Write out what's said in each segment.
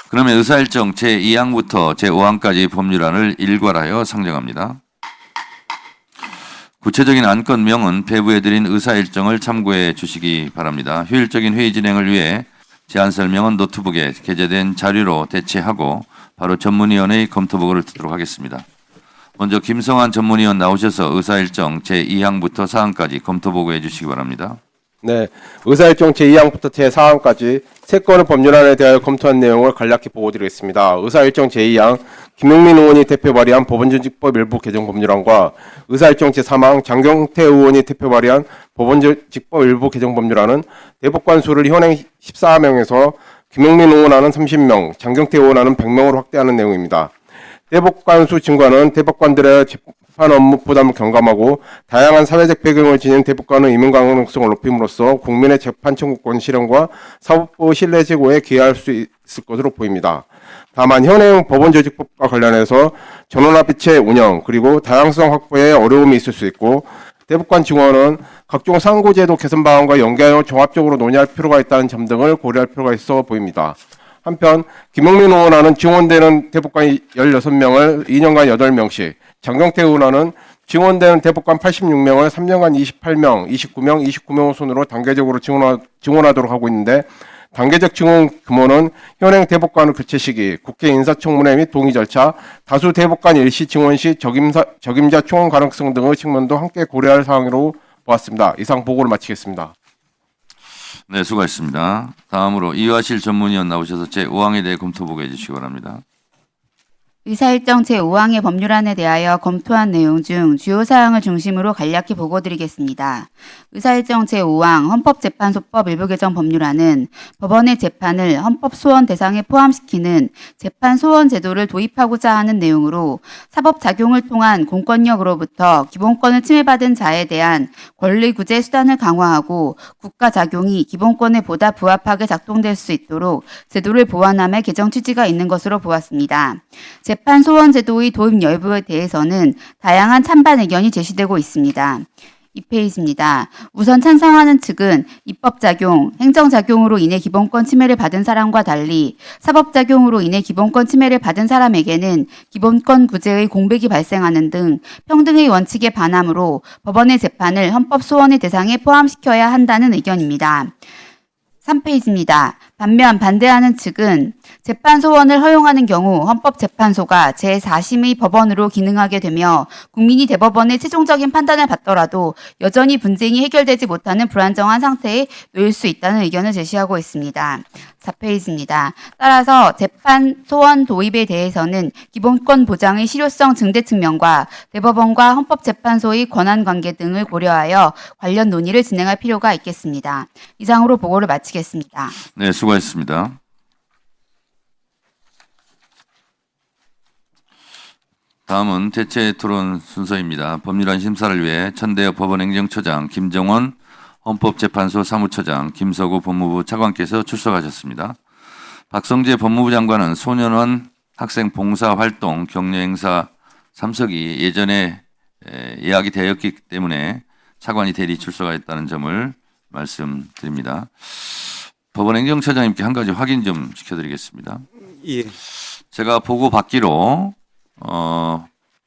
그러면 의사일정 제2항부터 제5항까지 법률안을 일괄하여 상정합니다. 구체적인 안건명은 배부해드린 의사일정을 참고해 주시기 바랍니다. 효율적인 회의 진행을 위해 제안 설명은 노트북에 게재된 자료로 대체하고 바로 전문위원의 검토 보고를 듣도록 하겠습니다. 먼저 김성환 전문위원 나오셔서 의사일정 제2항부터 4항까지 검토 보고해 주시기 바랍니다. 네, 의사일정 제2항부터 제4항까지 세 건의 법률안에 대하여 검토한 내용을 간략히 보고드리겠습니다. 의사일정 제2항 김용민 의원이 대표 발의한 법원조직법 일부 개정 법률안과 의사일정 제3항 장경태 의원이 대표 발의한 법원조직법 일부 개정 법률안은 대법관 수를 현행 14명에서 김용민 의원안은 30명, 장경태 의원안은 100명으로 확대하는 내용입니다. 대법관 수 증가는 대법관들의 재판 업무 부담을 경감하고 다양한 사회적 배경을 지닌 대법관의 임용 가능성을 높임으로써 국민의 재판 청구권 실현과 사법부 신뢰 제고에 기여할 수 있을 것으로 보입니다. 다만 현행 법원조직법과 관련해서 전원합의체 운영 그리고 다양성 확보에 어려움이 있을 수 있고 대법관 증원은 각종 상고제도 개선 방안과 연계하여 종합적으로 논의할 필요가 있다는 점 등을 고려할 필요가 있어 보입니다. 한편 김용민 의원안은 증원되는 대법관 16명을 2년간 8명씩, 장경태 의원안은 증원되는 대법관 86명을 3년간 28명, 29명 순으로 단계적으로 증원하도록 하고 있는데 단계적 증원 규모는 현행 대법관의 교체 시기, 국회 인사청문회 및 동의 절차, 다수 대법관 일시 증원 시 적임자 충원 가능성 등의 측면도 함께 고려할 사항으로 보았습니다. 이상 보고를 마치겠습니다. 네, 수고하셨습니다. 다음으로 이화실 전문위원 나오셔서 제5항에 대해 검토 보고해 주시기 바랍니다. 의사일정 제5항의 법률안에 대하여 검토한 내용 중 주요 사항을 중심으로 간략히 보고드리겠습니다. 의사일정 제5항 헌법재판소법 일부 개정 법률안은 법원의 재판을 헌법소원 대상에 포함시키는 재판소원 제도를 도입하고자 하는 내용으로 사법작용을 통한 공권력으로부터 기본권을 침해받은 자에 대한 권리구제 수단을 강화하고 국가작용이 기본권에 보다 부합하게 작동될 수 있도록 제도를 보완함의 개정 취지가 있는 것으로 보았습니다. 재판 소원 제도의 도입 여부에 대해서는 다양한 찬반 의견이 제시되고 있습니다. 2페이지입니다. 우선 찬성하는 측은 입법작용, 행정작용으로 인해 기본권 침해를 받은 사람과 달리 사법작용으로 인해 기본권 침해를 받은 사람에게는 기본권 구제의 공백이 발생하는 등 평등의 원칙에 반하므로 법원의 재판을 헌법소원의 대상에 포함시켜야 한다는 의견입니다. 3페이지입니다. 반면 반대하는 측은 재판 소원을 허용하는 경우 헌법재판소가 제4심의 법원으로 기능하게 되며 국민이 대법원의 최종적인 판단을 받더라도 여전히 분쟁이 해결되지 못하는 불안정한 상태에 놓일 수 있다는 의견을 제시하고 있습니다. 4페이지입니다. 따라서 재판 소원 도입에 대해서는 기본권 보장의 실효성 증대 측면과 대법원과 헌법재판소의 권한관계 등을 고려하여 관련 논의를 진행할 필요가 있겠습니다. 이상으로 보고를 마치겠습니다. 네, 수고하셨습니다. 다음은 대체 토론 순서입니다. 법률안 심사를 위해 천대엽 법원행정처장, 김정원 헌법재판소 사무처장, 김서구 법무부 차관께서 출석하셨습니다. 박성재 법무부 장관은 소년원 학생 봉사활동 격려행사 참석이 예전에 예약이 되었기 때문에 차관이 대리 출석하였다는 점을 말씀드립니다. 법원행정처장님께 한 가지 확인 좀 시켜드리겠습니다. 예. 제가 보고 받기로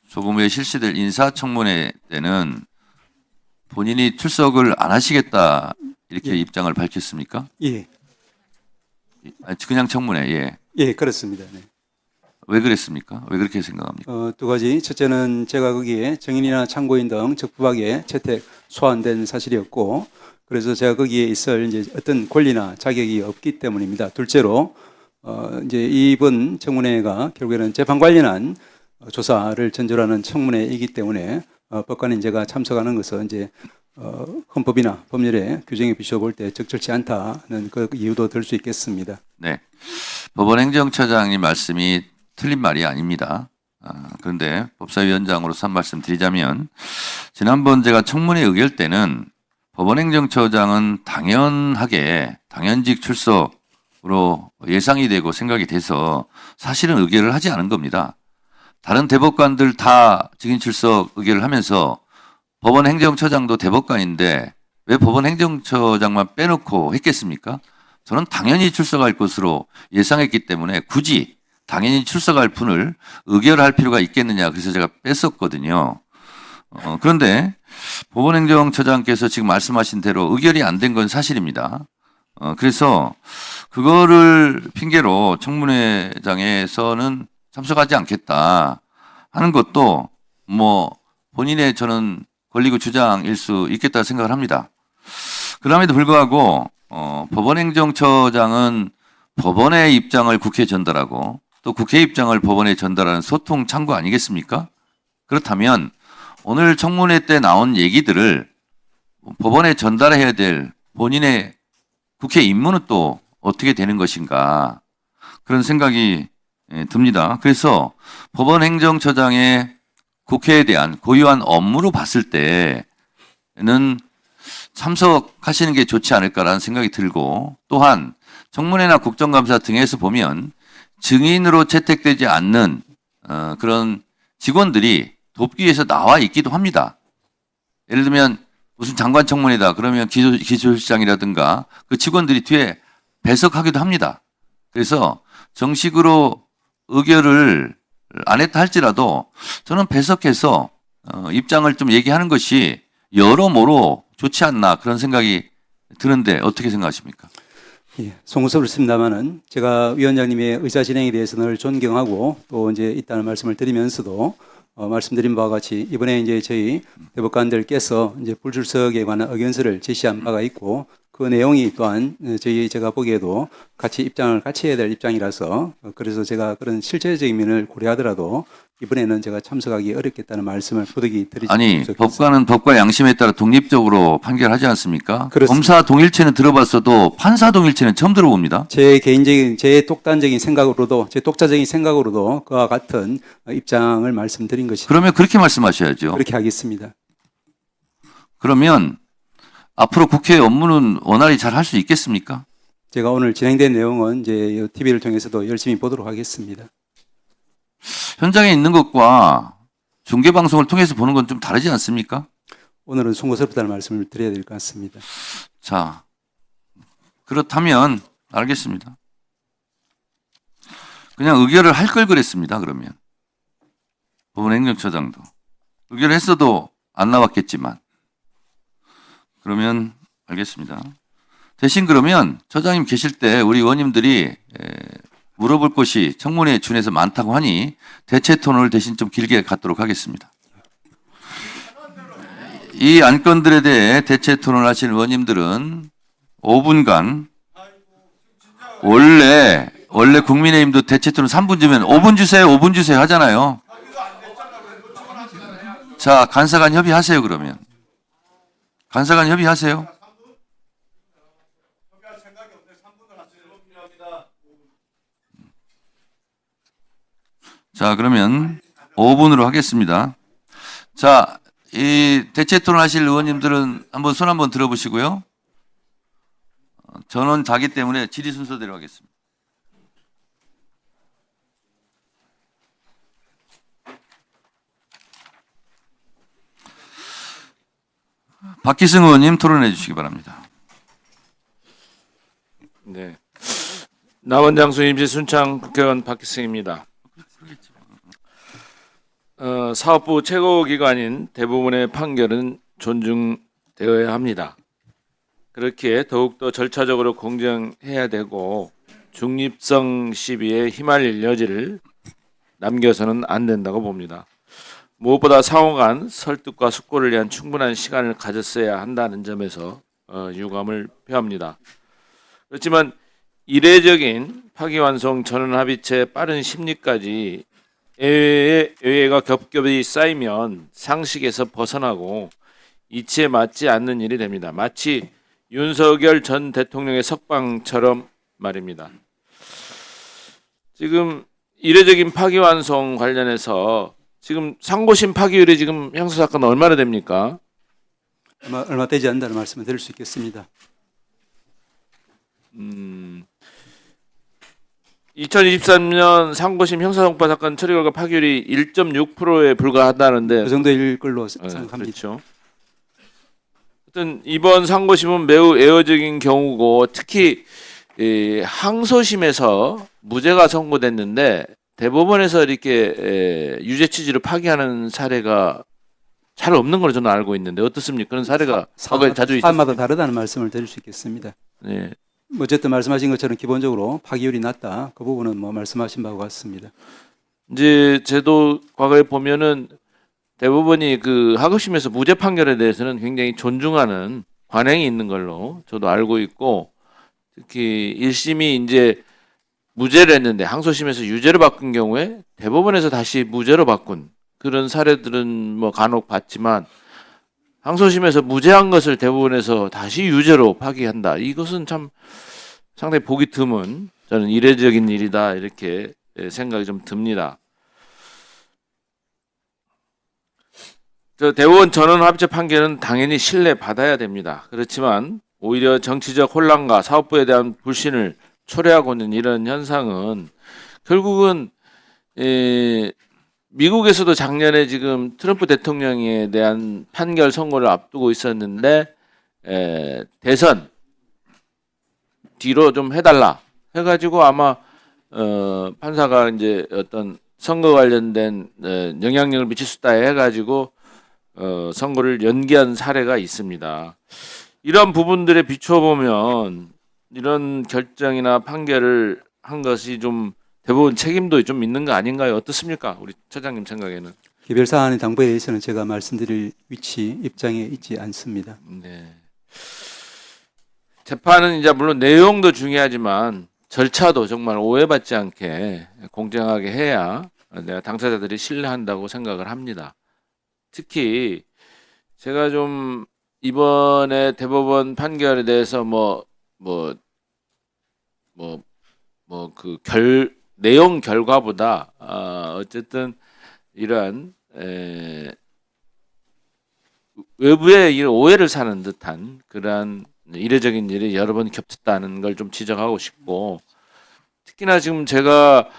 조금 후에 실시될 인사청문회 때는 본인이 출석을 안 하시겠다 이렇게 예. 입장을 밝혔습니까? 예. 그냥 청문회. 예. 예, 그렇습니다. 네. 왜 그랬습니까? 왜 그렇게 생각합니까? 두 가지. 첫째는 제가 거기에 정인이나 참고인 등 적부하게 채택 소환된 사실이었고, 그래서 제가 거기에 있을 이제 어떤 권리나 자격이 없기 때문입니다. 둘째로, 이제 이번 청문회가 결국에는 재판 관련한 조사를 전제로 청문회이기 때문에 법관인 제가 참석하는 것은 이제 헌법이나 법률에 규정에 비춰볼 때 적절치 않다는 그 이유도 들 수 있겠습니다. 네. 법원행정처장님 말씀이 틀린 말이 아닙니다. 그런데 법사위원장으로서 한 말씀 드리자면 지난번 제가 청문회 의결 때는 법원행정처장은 당연직 출석으로 예상이 되고 생각이 돼서 사실은 의결을 하지 않은 겁니다. 다른 대법관들 다 증인 출석 의결을 하면서 법원행정처장도 대법관인데 왜 법원행정처장만 빼놓고 했겠습니까? 저는 당연히 출석할 것으로 예상했기 때문에 굳이 당연히 출석할 분을 의결할 필요가 있겠느냐. 그래서 제가 뺐었거든요. 그런데 법원행정처장께서 지금 말씀하신 대로 의결이 안 된 건 사실입니다. 그래서 그거를 핑계로 청문회장에서는 참석하지 않겠다 하는 것도 뭐 본인의 저는 권리고 주장일 수 있겠다 생각을 합니다. 그럼에도 불구하고 법원행정처장은 법원의 입장을 국회에 전달하고 또 국회 입장을 법원에 전달하는 소통 창구 아니겠습니까? 그렇다면 오늘 청문회 때 나온 얘기들을 법원에 전달해야 될 본인의 국회 임무는 또 어떻게 되는 것인가 그런 생각이 듭니다. 그래서 법원행정처장의 국회에 대한 고유한 업무로 봤을 때는 참석하시는 게 좋지 않을까라는 생각이 들고 또한 청문회나 국정감사 등에서 보면 증인으로 채택되지 않는 그런 직원들이 돕기 위해서 나와 있기도 합니다. 예를 들면 무슨 장관 청문회다 그러면 기조실장이라든가 그 직원들이 뒤에 배석하기도 합니다. 그래서 정식으로 의결을 안 했다 할지라도 저는 배석해서 입장을 좀 얘기하는 것이 여러모로 좋지 않나 그런 생각이 드는데 어떻게 생각하십니까? 예, 송구스럽습니다만은 제가 위원장님의 의사 진행에 대해서 늘 존경하고 또 이제 있다는 말씀을 드리면서도 말씀드린 바와 같이 이번에 이제 저희 대법관들께서 이제 불출석에 관한 의견서를 제시한 바가 있고 그 내용이 또한 제가 보기에도 같이 입장을 같이 해야 될 입장이라서 그래서 제가 그런 실제적인 면을 고려하더라도 이번에는 제가 참석하기 어렵겠다는 말씀을 부득이 드리지 아니 법관은 법과 양심에 따라 독립적으로 판결하지 않습니까? 그렇습니다. 검사 동일체는 들어봤어도 판사 동일체는 처음 들어봅니다. 제 개인적인 제 독단적인 생각으로도 제 독자적인 생각으로도 그와 같은 입장을 말씀드린 것이 그러면 그렇게 말씀하셔야죠. 그렇게 하겠습니다. 그러면 앞으로 국회 업무는 원활히 잘 할 수 있겠습니까? 제가 오늘 진행된 내용은 이제 TV를 통해서도 열심히 보도록 하겠습니다. 현장에 있는 것과 중계방송을 통해서 보는 건 좀 다르지 않습니까? 오늘은 송구스럽다는 말씀을 드려야 될 것 같습니다. 자, 그렇다면 알겠습니다. 그냥 의결을 할 걸 그랬습니다. 그러면 법원행정처장도 의결을 했어도 안 나왔겠지만 그러면 알겠습니다. 대신 그러면 처장님 계실 때 우리 의원님들이 물어볼 것이 청문회에 준해서 많다고 하니 대체 토론을 대신 좀 길게 갖도록 하겠습니다. 이 안건들에 대해 대체 토론하신 의원님들은 5분간 원래 국민의힘도 대체 토론 3분 주면 5분 주세요, 5분 주세요 하잖아요. 자, 간사간 협의하세요 그러면. 간사간 협의하세요. 자, 그러면 5분으로 하겠습니다. 자, 이 대체 토론 하실 의원님들은 한번 손 한번 들어보시고요. 전원 자기 때문에 질의 순서대로 하겠습니다. 박기승 의원님 토론해 주시기 바랍니다. 네. 남원장수 임시 순창 국회의원 박기승입니다. 사업부 최고기관인 대부분의 판결은 존중되어야 합니다. 그렇기에 더욱더 절차적으로 공정해야 되고 중립성 시비에 휘말릴 여지를 남겨서는 안 된다고 봅니다. 무엇보다 상호간 설득과 숙고를 위한 충분한 시간을 가졌어야 한다는 점에서 유감을 표합니다. 그렇지만 이례적인 파기환송 전원합의체 빠른 심리까지 애외가 겹겹이 쌓이면 상식에서 벗어나고 이치에 맞지 않는 일이 됩니다. 마치 윤석열 전 대통령의 석방처럼 말입니다. 지금 이례적인 파기환송 관련해서 지금 상고심 파기율이 지금 형사사건 얼마나 됩니까? 얼마 되지 않는다는 말씀을 드릴 수 있겠습니다. 2023년 상고심 형사성파 사건 처리 결과 파기율이 1.6%에 불과하다는데 그 정도일 걸로 생각합니다. 그렇죠. 하여튼 이번 상고심은 매우 애호적인 경우고 특히 항소심에서 무죄가 선고됐는데 대법원에서 이렇게 유죄 취지를 파기하는 사례가 잘 없는 걸로 저는 알고 있는데 어떻습니까? 그런 사례가 과거에 자주 있었습니다. 사안마다 다르다는 말씀을 드릴 수 있겠습니다. 네. 어쨌든 말씀하신 것처럼 기본적으로 파기율이 낮다. 그 부분은 뭐 말씀하신 바와 같습니다. 이제 저도 과거에 보면은 대법원이 그 하급심에서 무죄 판결에 대해서는 굉장히 존중하는 관행이 있는 걸로 저도 알고 있고, 특히 1심이 이제 무죄를 했는데 항소심에서 유죄를 바꾼 경우에 대법원에서 다시 무죄로 바꾼 그런 사례들은 뭐 간혹 봤지만, 항소심에서 무죄한 것을 대법원에서 다시 유죄로 파기한다. 이것은 참 상당히 보기 드문, 저는 이례적인 일이다 이렇게 생각이 좀 듭니다. 저 대법원 전원 합체 판결은 당연히 신뢰받아야 됩니다. 그렇지만 오히려 정치적 혼란과 사법부에 대한 불신을 초래하고 있는 이런 현상은 결국은 미국에서도 작년에 지금 트럼프 대통령에 대한 판결 선고를 앞두고 있었는데 대선 뒤로 좀 해달라 해가지고 아마 판사가 이제 어떤 선거 관련된 영향력을 미칠 수 있다 해가지고 선거를 연기한 사례가 있습니다. 이런 부분들에 비춰보면 이런 결정이나 판결을 한 것이 좀 대부분 책임도 좀 있는 거 아닌가요? 어떻습니까? 우리 처장님 생각에는. 개별 사안의 당부에 대해서는 제가 말씀드릴 입장에 있지 않습니다. 네. 재판은 이제 물론 내용도 중요하지만 절차도 정말 오해받지 않게 공정하게 해야 내가 당사자들이 신뢰한다고 생각을 합니다. 특히 제가 좀 이번에 대법원 판결에 대해서 내용 결과보다 어쨌든 이러한 외부의 이런 오해를 사는 듯한 그러한 이례적인 일이 여러 번 겹쳤다는 걸 좀 지적하고 싶고, 특히나 지금 제가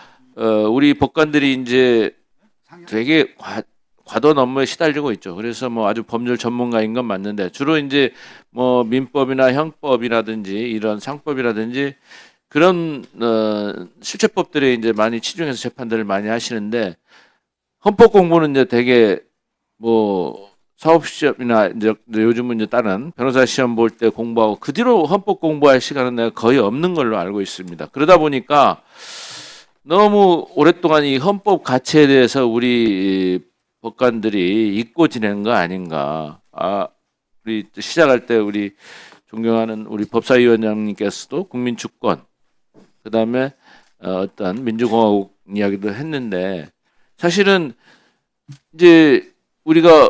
우리 법관들이 이제 되게 과도한 업무에 시달리고 있죠. 그래서 뭐 아주 법률 전문가인 건 맞는데 주로 이제 뭐 민법이나 형법이라든지 이런 상법이라든지 그런 실체법들에 이제 많이 치중해서 재판들을 많이 하시는데, 헌법 공부는 이제 되게 뭐 사법 시험이나 이제 요즘은 이제 다른 변호사 시험 볼 때 공부하고 그 뒤로 헌법 공부할 시간은 내가 거의 없는 걸로 알고 있습니다. 그러다 보니까 너무 오랫동안 이 헌법 가치에 대해서 우리 법관들이 잊고 지낸 거 아닌가. 우리 시작할 때 우리 존경하는 우리 법사위원장님께서도 국민주권, 그 다음에 어떤 민주공화국 이야기도 했는데, 사실은 이제 우리가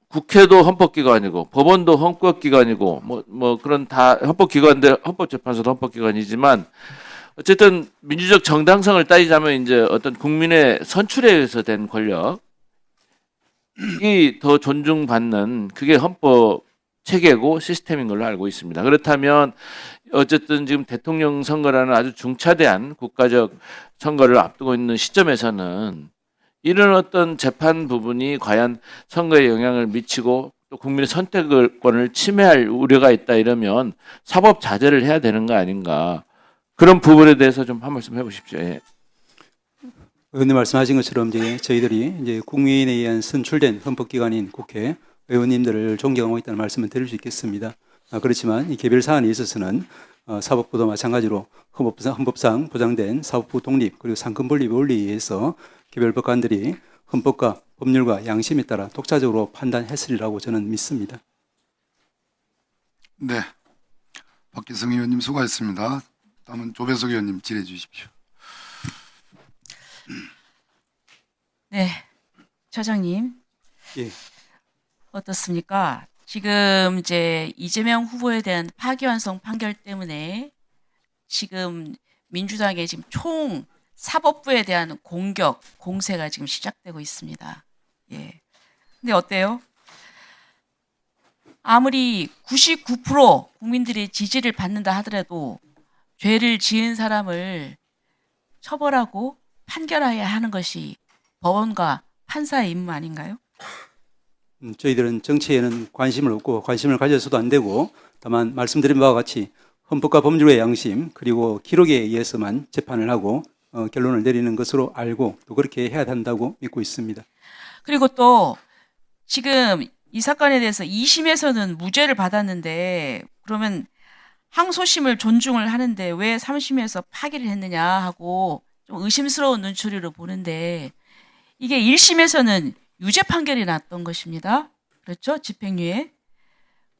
국회도 헌법기관이고 법원도 헌법기관이고 뭐 그런 다 헌법기관들, 헌법재판소도 헌법기관이지만 어쨌든 민주적 정당성을 따지자면 이제 어떤 국민의 선출에 의해서 된 권력이 더 존중받는 그게 헌법 체계고 시스템인 걸로 알고 있습니다. 그렇다면 어쨌든 지금 대통령 선거라는 아주 중차대한 국가적 선거를 앞두고 있는 시점에서는 이런 어떤 재판 부분이 과연 선거에 영향을 미치고 또 국민의 선택권을 침해할 우려가 있다 이러면 사법 자제를 해야 되는 거 아닌가. 그런 부분에 대해서 좀 한 말씀 해보십시오. 예. 의원님 말씀하신 것처럼 이제 저희들이 이제 국민에 의한 선출된 헌법기관인 국회 의원님들을 존경하고 있다는 말씀을 드릴 수 있겠습니다. 그렇지만 이 개별 사안에 있어서는 사법부도 마찬가지로 헌법상 보장된 사법부 독립 그리고 상권 분립의 원리에 의해서 개별 법관들이 헌법과 법률과 양심에 따라 독자적으로 판단했으리라고 저는 믿습니다. 네, 박기성 의원님 수고하셨습니다. 다음은 조배석 의원님 질의해 주십시오. 네, 처장님. 예. 어떻습니까? 지금 이제 이재명 후보에 대한 파기환송 판결 때문에 지금 민주당의 지금 총 사법부에 대한 공격, 공세가 지금 시작되고 있습니다. 예. 근데 어때요? 아무리 99% 국민들의 지지를 받는다 하더라도 죄를 지은 사람을 처벌하고 판결해야 하는 것이 법원과 판사의 임무 아닌가요? 저희들은 정치에는 관심을 없고 관심을 가져서도 안 되고, 다만 말씀드린 바와 같이 헌법과 법률의 양심 그리고 기록에 의해서만 재판을 하고 결론을 내리는 것으로 알고 또 그렇게 해야 한다고 믿고 있습니다. 그리고 또 지금 이 사건에 대해서 2심에서는 무죄를 받았는데 그러면 항소심을 존중을 하는데 왜 3심에서 파기를 했느냐 하고 좀 의심스러운 눈초리로 보는데 이게 1심에서는 유죄 판결이 났던 것입니다. 그렇죠? 집행유예.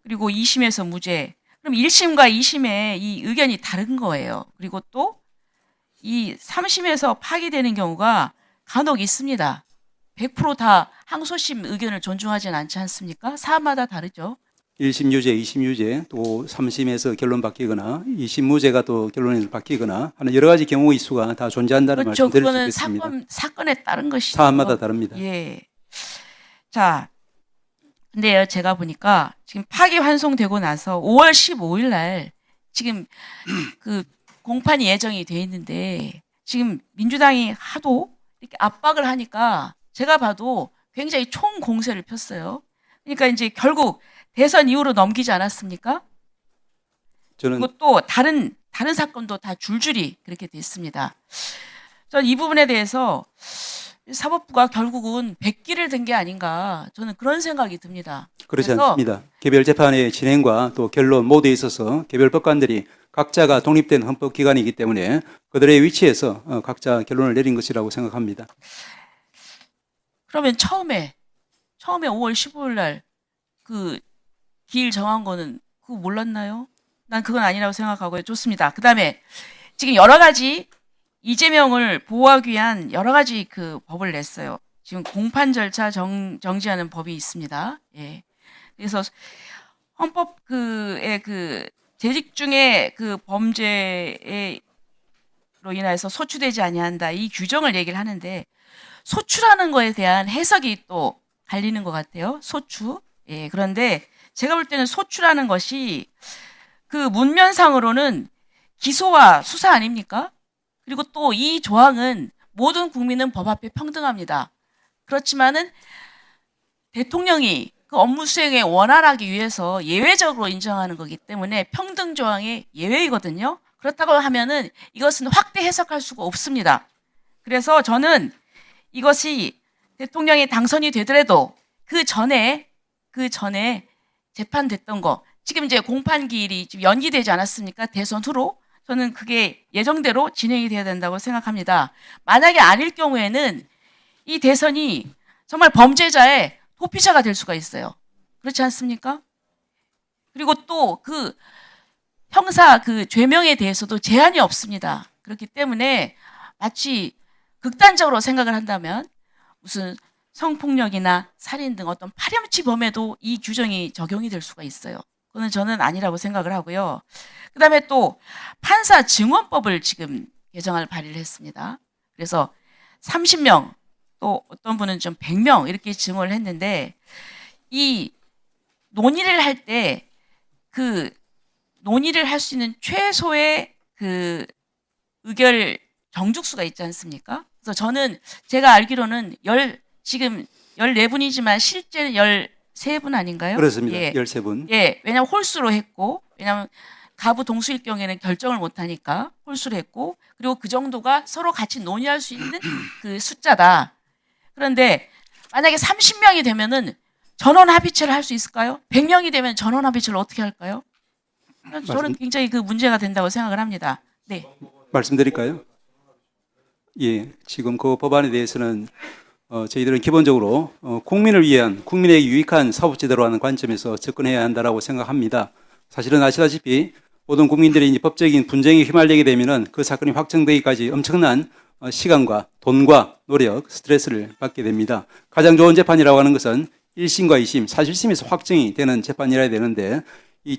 그리고 2심에서 무죄. 그럼 1심과 2심의 이 의견이 다른 거예요. 그리고 또 이 3심에서 파기되는 경우가 간혹 있습니다. 100% 항소심 의견을 존중하지는 않지 않습니까? 사안마다 다르죠. 1심 유죄, 2심 유죄, 또 3심에서 결론 바뀌거나 2심 무죄가 또 결론에서 바뀌거나 하는 여러 가지 경우의 수가 다 존재한다는 그렇죠. 말씀 드릴 수 그거는 있겠습니다. 사건에 따른 것이죠. 사안마다 다릅니다. 예. 자, 근데요, 제가 보니까 지금 파기환송되고 나서 5월 15일 날 지금 그 공판이 예정이 돼 있는데 지금 민주당이 하도 이렇게 압박을 하니까 제가 봐도 굉장히 총공세를 폈어요. 그러니까 이제 결국 대선 이후로 넘기지 않았습니까? 저는 그리고 또 다른 사건도 다 줄줄이 그렇게 됐습니다. 저는 이 부분에 대해서 사법부가 결국은 백기를 든 게 아닌가 저는 그런 생각이 듭니다. 그렇지 그래서 않습니다. 개별 재판의 진행과 또 결론 모두에 있어서 개별 법관들이 각자가 독립된 헌법기관이기 때문에 그들의 위치에서 각자 결론을 내린 것이라고 생각합니다. 그러면 처음에 5월 15일 날 그 기일 정한 거는 그거 몰랐나요? 난 그건 아니라고 생각하고요. 좋습니다. 그다음에 지금 여러 가지 이재명을 보호하기 위한 여러 가지 그 법을 냈어요. 지금 공판 절차 정지하는 법이 있습니다. 예. 그래서 헌법 그의 그 재직 중에 그 범죄로 인해서 소추되지 아니한다 이 규정을 얘기를 하는데 소추라는 거에 대한 해석이 또 갈리는 것 같아요. 소추. 예. 그런데 제가 볼 때는 소추라는 것이 그 문면상으로는 기소와 수사 아닙니까? 그리고 또 이 조항은 모든 국민은 법 앞에 평등합니다. 그렇지만은 대통령이 그 업무 수행에 원활하기 위해서 예외적으로 인정하는 거기 때문에 평등 조항의 예외이거든요. 그렇다고 하면은 이것은 확대 해석할 수가 없습니다. 그래서 저는 이것이 대통령이 당선이 되더라도 그 전에 재판됐던 거 지금 이제 공판 기일이 지금 연기되지 않았습니까? 대선 후로 저는 그게 예정대로 진행이 돼야 된다고 생각합니다. 만약에 아닐 경우에는 이 대선이 정말 범죄자의 도피처가 될 수가 있어요. 그렇지 않습니까? 그리고 또 그 형사 그 죄명에 대해서도 제한이 없습니다. 그렇기 때문에 마치 극단적으로 생각을 한다면 무슨 성폭력이나 살인 등 어떤 파렴치범에도 이 규정이 적용이 될 수가 있어요. 그거는 저는 아니라고 생각을 하고요. 그다음에 또 판사 증언법을 지금 개정할 발의를 했습니다. 그래서 30명 또 어떤 분은 좀 100명 이렇게 증언을 했는데 이 논의를 할 때 그 논의를 할 수 있는 최소의 그 의결 정족수가 있지 않습니까? 그래서 저는 제가 알기로는 지금 14분이지만 실제는 13분 아닌가요? 그렇습니다. 예. 13분. 예, 왜냐하면 홀수로 했고, 왜냐하면 가부 동수일 경우에는 결정을 못하니까 홀수로 했고, 그리고 그 정도가 서로 같이 논의할 수 있는 그 숫자다. 그런데 만약에 30명이 되면은 전원 합의체를 할 수 있을까요? 100명이 되면 전원 합의체를 어떻게 할까요? 저는 굉장히 그 문제가 된다고 생각을 합니다. 네. 말씀드릴까요? 예, 지금 그 법안에 대해서는 저희들은 기본적으로 국민을 위한 국민에게 유익한 사법제도라는 관점에서 접근해야 한다라고 생각합니다. 사실은 아시다시피 모든 국민들이 이제 법적인 분쟁에 휘말리게 되면은 그 사건이 확정되기까지 엄청난 시간과 돈과 노력, 스트레스를 받게 됩니다. 가장 좋은 재판이라고 하는 것은 1심과 2심, 사실심에서 확정이 되는 재판이라야 되는데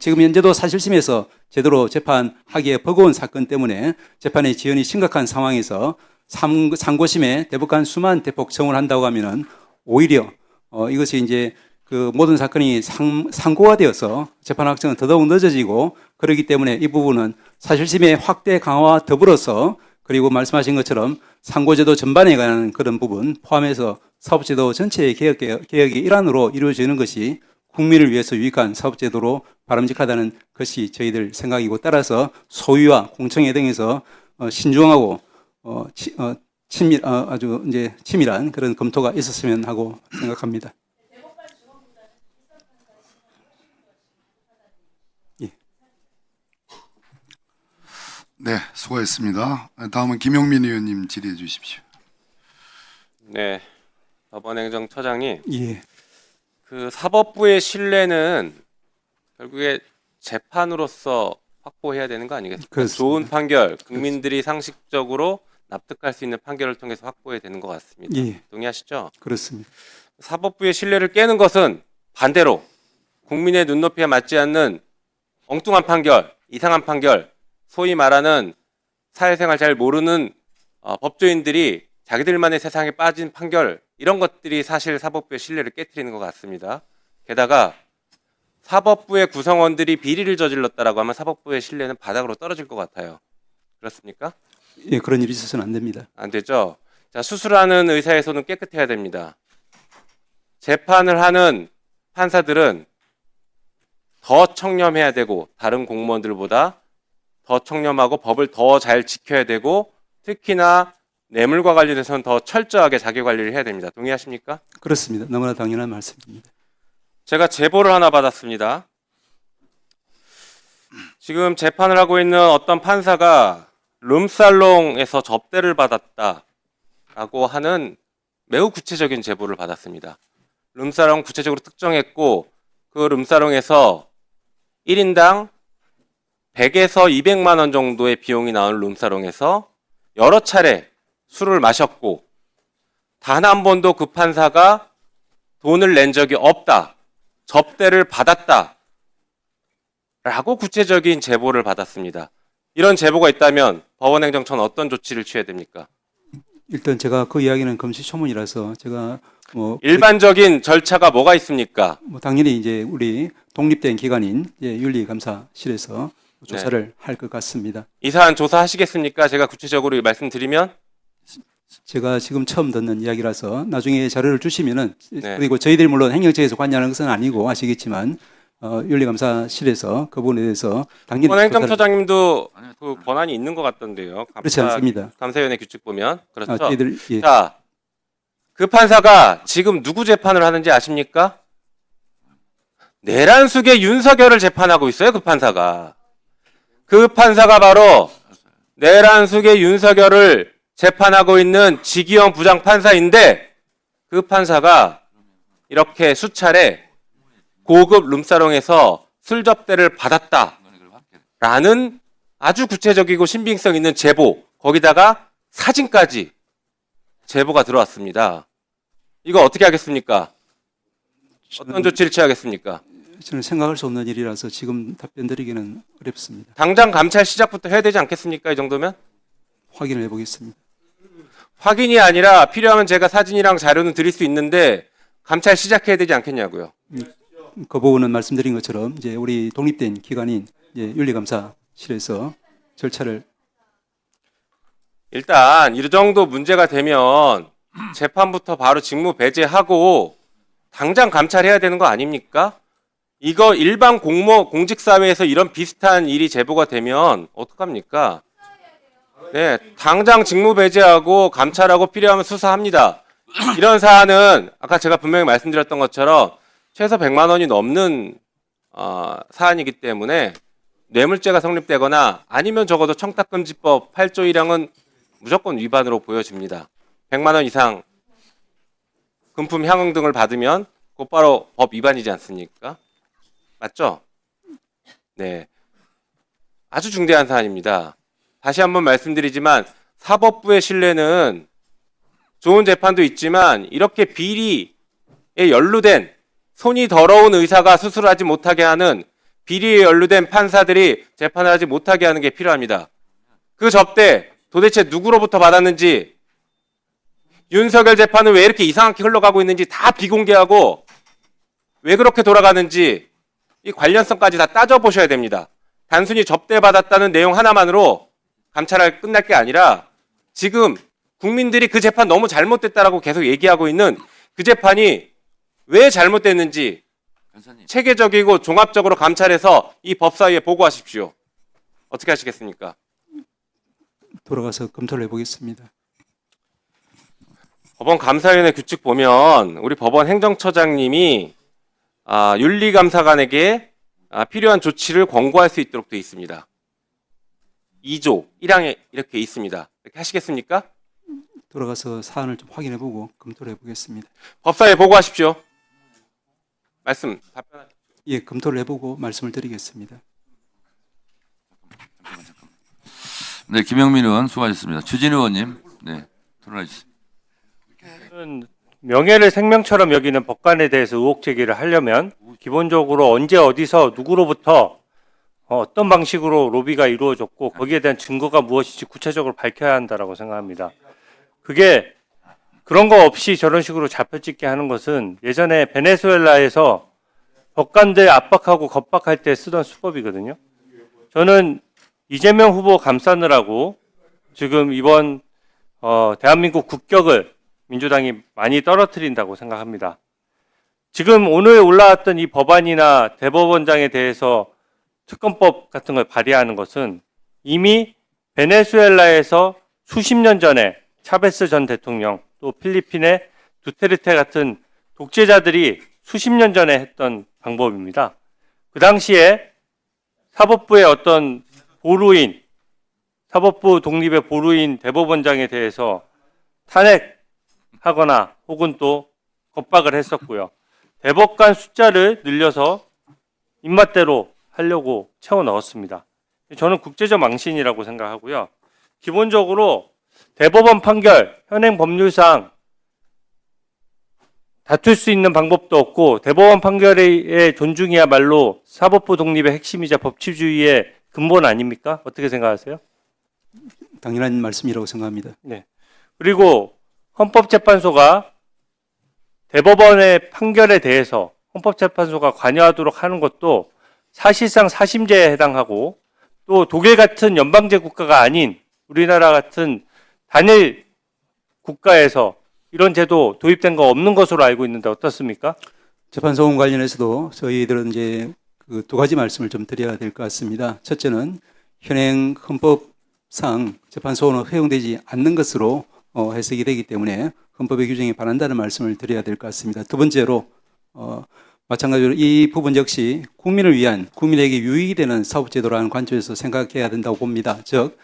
지금 현재도 사실심에서 제대로 재판하기에 버거운 사건 때문에 재판의 지연이 심각한 상황에서 상고심에 대법관 수만 대폭 청을 한다고 하면은 오히려 이것이 이제 그 모든 사건이 상고가 되어서 재판 확정은 더더욱 늦어지고 그렇기 때문에 이 부분은 사실심의 확대 강화와 더불어서 그리고 말씀하신 것처럼 상고제도 전반에 관한 그런 부분 포함해서 사법제도 전체의 개혁의 일환으로 이루어지는 것이 국민을 위해서 유익한 사법제도로 바람직하다는 것이 저희들 생각이고, 따라서 소위와 공청회 등에서 신중하고 아주 이제 치밀한 그런 검토가 있었으면 하고 생각합니다. 네, 수고했습니다. 다음은 김용민 의원님 질의해 주십시오. 네, 법원행정처장님, 예, 그 사법부의 신뢰는 결국에 재판으로서 확보해야 되는 거 아니겠습니까? 그렇습니다. 좋은 판결, 국민들이 상식적으로 납득할 수 있는 판결을 통해서 확보해야 되는 것 같습니다. 예, 동의하시죠? 그렇습니다. 사법부의 신뢰를 깨는 것은 반대로 국민의 눈높이에 맞지 않는 엉뚱한 판결, 이상한 판결, 소위 말하는 사회생활 잘 모르는 법조인들이 자기들만의 세상에 빠진 판결, 이런 것들이 사실 사법부의 신뢰를 깨트리는 것 같습니다. 게다가 사법부의 구성원들이 비리를 저질렀다라고 하면 사법부의 신뢰는 바닥으로 떨어질 것 같아요. 그렇습니까? 예, 그런 일이 있어서는 안 됩니다. 안 되죠. 자, 수술하는 의사의 손은 깨끗해야 됩니다. 재판을 하는 판사들은 더 청렴해야 되고, 다른 공무원들보다 더 청렴하고 법을 더 잘 지켜야 되고, 특히나 뇌물과 관련해서는 더 철저하게 자기 관리를 해야 됩니다. 동의하십니까? 그렇습니다. 너무나 당연한 말씀입니다. 제가 제보를 하나 받았습니다. 지금 재판을 하고 있는 어떤 판사가 룸살롱에서 접대를 받았다라고 하는 매우 구체적인 제보를 받았습니다. 룸살롱 구체적으로 특정했고, 그 룸살롱에서 1인당 100에서 200만 원 정도의 비용이 나오는 룸살롱에서 여러 차례 술을 마셨고, 단 한 번도 그 판사가 돈을 낸 적이 없다, 접대를 받았다 라고 구체적인 제보를 받았습니다. 이런 제보가 있다면 법원행정처는 어떤 조치를 취해야 됩니까? 일단 제가 그 이야기는 금시초문이라서 제가 일반적인 절차가 뭐가 있습니까? 당연히 이제 우리 독립된 기관인 윤리감사실에서 조사를 할 것 같습니다. 이 사안 조사하시겠습니까? 제가 구체적으로 말씀드리면. 제가 지금 처음 듣는 이야기라서 나중에 자료를 주시면은, 네. 그리고 저희들이 물론 행정처에서 관여하는 것은 아니고 아시겠지만 윤리감사실에서 그 부분에 대해서 당연히 법원행정처장님도 그 권한이 있는 것 같던데요. 그렇지 않습니다. 감사위원회 규칙 보면. 그렇죠. 저희들 예. 자, 그 판사가 지금 누구 재판을 하는지 아십니까? 내란숙의 윤석열을 재판하고 있어요. 그 판사가. 그 판사가 바로 내란숙의 윤석열을 재판하고 있는 지기영 부장판사인데, 그 판사가 이렇게 수차례 고급 룸사롱에서 술 접대를 받았다라는 아주 구체적이고 신빙성 있는 제보, 거기다가 사진까지 제보가 들어왔습니다. 이거 어떻게 하겠습니까? 어떤 조치를 취하겠습니까? 저는 생각할 수 없는 일이라서 지금 답변 드리기는 어렵습니다. 당장 감찰 시작부터 해야 되지 않겠습니까? 이 정도면? 확인을 해보겠습니다. 확인이 아니라 필요하면 제가 사진이랑 자료는 드릴 수 있는데 감찰 시작해야 되지 않겠냐고요. 그 부분은 말씀드린 것처럼 이제 우리 독립된 기관인 윤리감사실에서 절차를 일단 이 정도 문제가 되면 재판부터 바로 직무 배제하고 당장 감찰해야 되는 거 아닙니까? 이거 일반 공직사회에서 이런 비슷한 일이 제보가 되면 어떡합니까? 네, 당장 직무 배제하고 감찰하고 필요하면 수사합니다. 이런 사안은 아까 제가 분명히 말씀드렸던 것처럼 최소 100만 원이 넘는 사안이기 때문에 뇌물죄가 성립되거나 아니면 적어도 청탁금지법 8조 1항은 무조건 위반으로 보여집니다. 100만 원 이상 금품 향응 등을 받으면 곧바로 법 위반이지 않습니까? 맞죠? 네, 아주 중대한 사안입니다. 다시 한번 말씀드리지만 사법부의 신뢰는 좋은 재판도 있지만 이렇게 비리에 연루된, 손이 더러운 의사가 수술하지 못하게 하는, 비리에 연루된 판사들이 재판을 하지 못하게 하는 게 필요합니다. 그 접대 도대체 누구로부터 받았는지, 윤석열 재판은 왜 이렇게 이상하게 흘러가고 있는지 다 비공개하고 왜 그렇게 돌아가는지 이 관련성까지 다 따져보셔야 됩니다. 단순히 접대받았다는 내용 하나만으로 감찰할 끝날 게 아니라 지금 국민들이 그 재판 너무 잘못됐다라고 계속 얘기하고 있는 그 재판이 왜 잘못됐는지, 변호사님. 체계적이고 종합적으로 감찰해서 이 법사위에 보고하십시오. 어떻게 하시겠습니까? 돌아가서 검토를 해보겠습니다. 법원 감사위원회 규칙 보면 우리 법원 행정처장님이 윤리감사관에게 필요한 조치를 권고할 수 있도록 되어 있습니다. 2조 1항에 이렇게 있습니다. 이렇게 하시겠습니까? 돌아가서 사안을 좀 확인해보고 검토를 해보겠습니다. 법사위에 보고하십시오. 말씀 답변하십시오. 예, 검토를 해보고 말씀을 드리겠습니다. 네, 김영민 의원 수고하셨습니다. 주진 의원님, 네, 토론해 주세요. 저는 명예를 생명처럼 여기는 법관에 대해서 의혹 제기를 하려면 기본적으로 언제 어디서 누구로부터 어떤 방식으로 로비가 이루어졌고 거기에 대한 증거가 무엇인지 구체적으로 밝혀야 한다라고 생각합니다. 그게 그런 거 없이 저런 식으로 잡혀찍게 하는 것은 예전에 베네수엘라에서 법관들 압박하고 겁박할 때 쓰던 수법이거든요. 저는 이재명 후보 감싸느라고 지금 이번 대한민국 국격을 민주당이 많이 떨어뜨린다고 생각합니다. 지금 오늘 올라왔던 이 법안이나 대법원장에 대해서 특검법 같은 걸 발의하는 것은 이미 베네수엘라에서 수십 년 전에 차베스 전 대통령 또 필리핀의 두테르테 같은 독재자들이 수십 년 전에 했던 방법입니다. 그 당시에 사법부의 어떤 보루인, 사법부 독립의 보루인 대법원장에 대해서 탄핵하거나 혹은 또 겁박을 했었고요. 대법관 숫자를 늘려서 입맛대로 하려고 채워 넣었습니다. 저는 국제적 망신이라고 생각하고요. 기본적으로 대법원 판결, 현행 법률상 다툴 수 있는 방법도 없고 대법원 판결의 존중이야말로 사법부 독립의 핵심이자 법치주의의 근본 아닙니까? 어떻게 생각하세요? 당연한 말씀이라고 생각합니다. 네. 그리고 헌법재판소가 대법원의 판결에 대해서 헌법재판소가 관여하도록 하는 것도 사실상 사심제에 해당하고 또 독일 같은 연방제 국가가 아닌 우리나라 같은 단일 국가에서 이런 제도 도입된 거 없는 것으로 알고 있는데 어떻습니까? 재판소원 관련해서도 저희들은 이제 그 두 가지 말씀을 좀 드려야 될 것 같습니다. 첫째는 현행 헌법상 재판소원은 허용되지 않는 것으로 해석이 되기 때문에 헌법의 규정에 반한다는 말씀을 드려야 될 것 같습니다. 두 번째로 마찬가지로 이 부분 역시 국민을 위한 국민에게 유익이 되는 사법제도라는 관점에서 생각해야 된다고 봅니다. 즉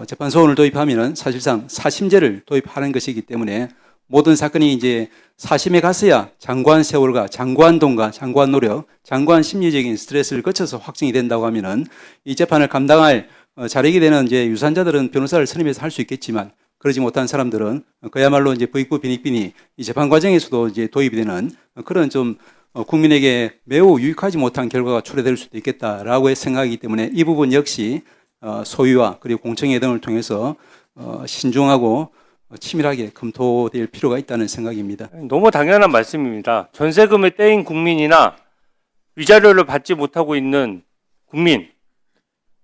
재판소원을 도입하면은 사실상 사심제를 도입하는 것이기 때문에 모든 사건이 이제 사심에 갔어야 장구한 세월과 장구한 돈과 장구한 노력, 장구한 심리적인 스트레스를 거쳐서 확정이 된다고 하면은 이 재판을 감당할 자력이 되는 이제 유산자들은 변호사를 선임해서 할 수 있겠지만 그러지 못한 사람들은 그야말로 이제 부익부 빈익빈이 이 재판 과정에서도 이제 도입이 되는 그런 좀 국민에게 매우 유익하지 못한 결과가 초래될 수도 있겠다라고 생각하기 때문에 이 부분 역시 소위와 그리고 공청회 등을 통해서 신중하고 치밀하게 검토될 필요가 있다는 생각입니다. 너무 당연한 말씀입니다. 전세금을 떼인 국민이나 위자료를 받지 못하고 있는 국민,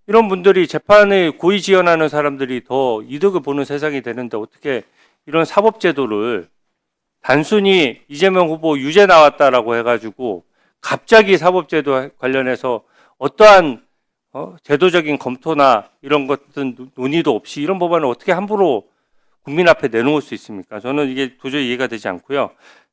이런 분들이 재판을 고의 지연하는 사람들이 더 이득을 보는 세상이 되는데 어떻게 이런 사법제도를 단순히 이재명 후보 유죄 나왔다라고 해가지고 갑자기 사법제도 관련해서 어떠한 제도적인 검토나 이런 것들 논의도 없이 이런 법안을 어떻게 함부로 국민 앞에 내놓을 수 있습니까? 저는 이게 도저히 이해가 되지 않고요.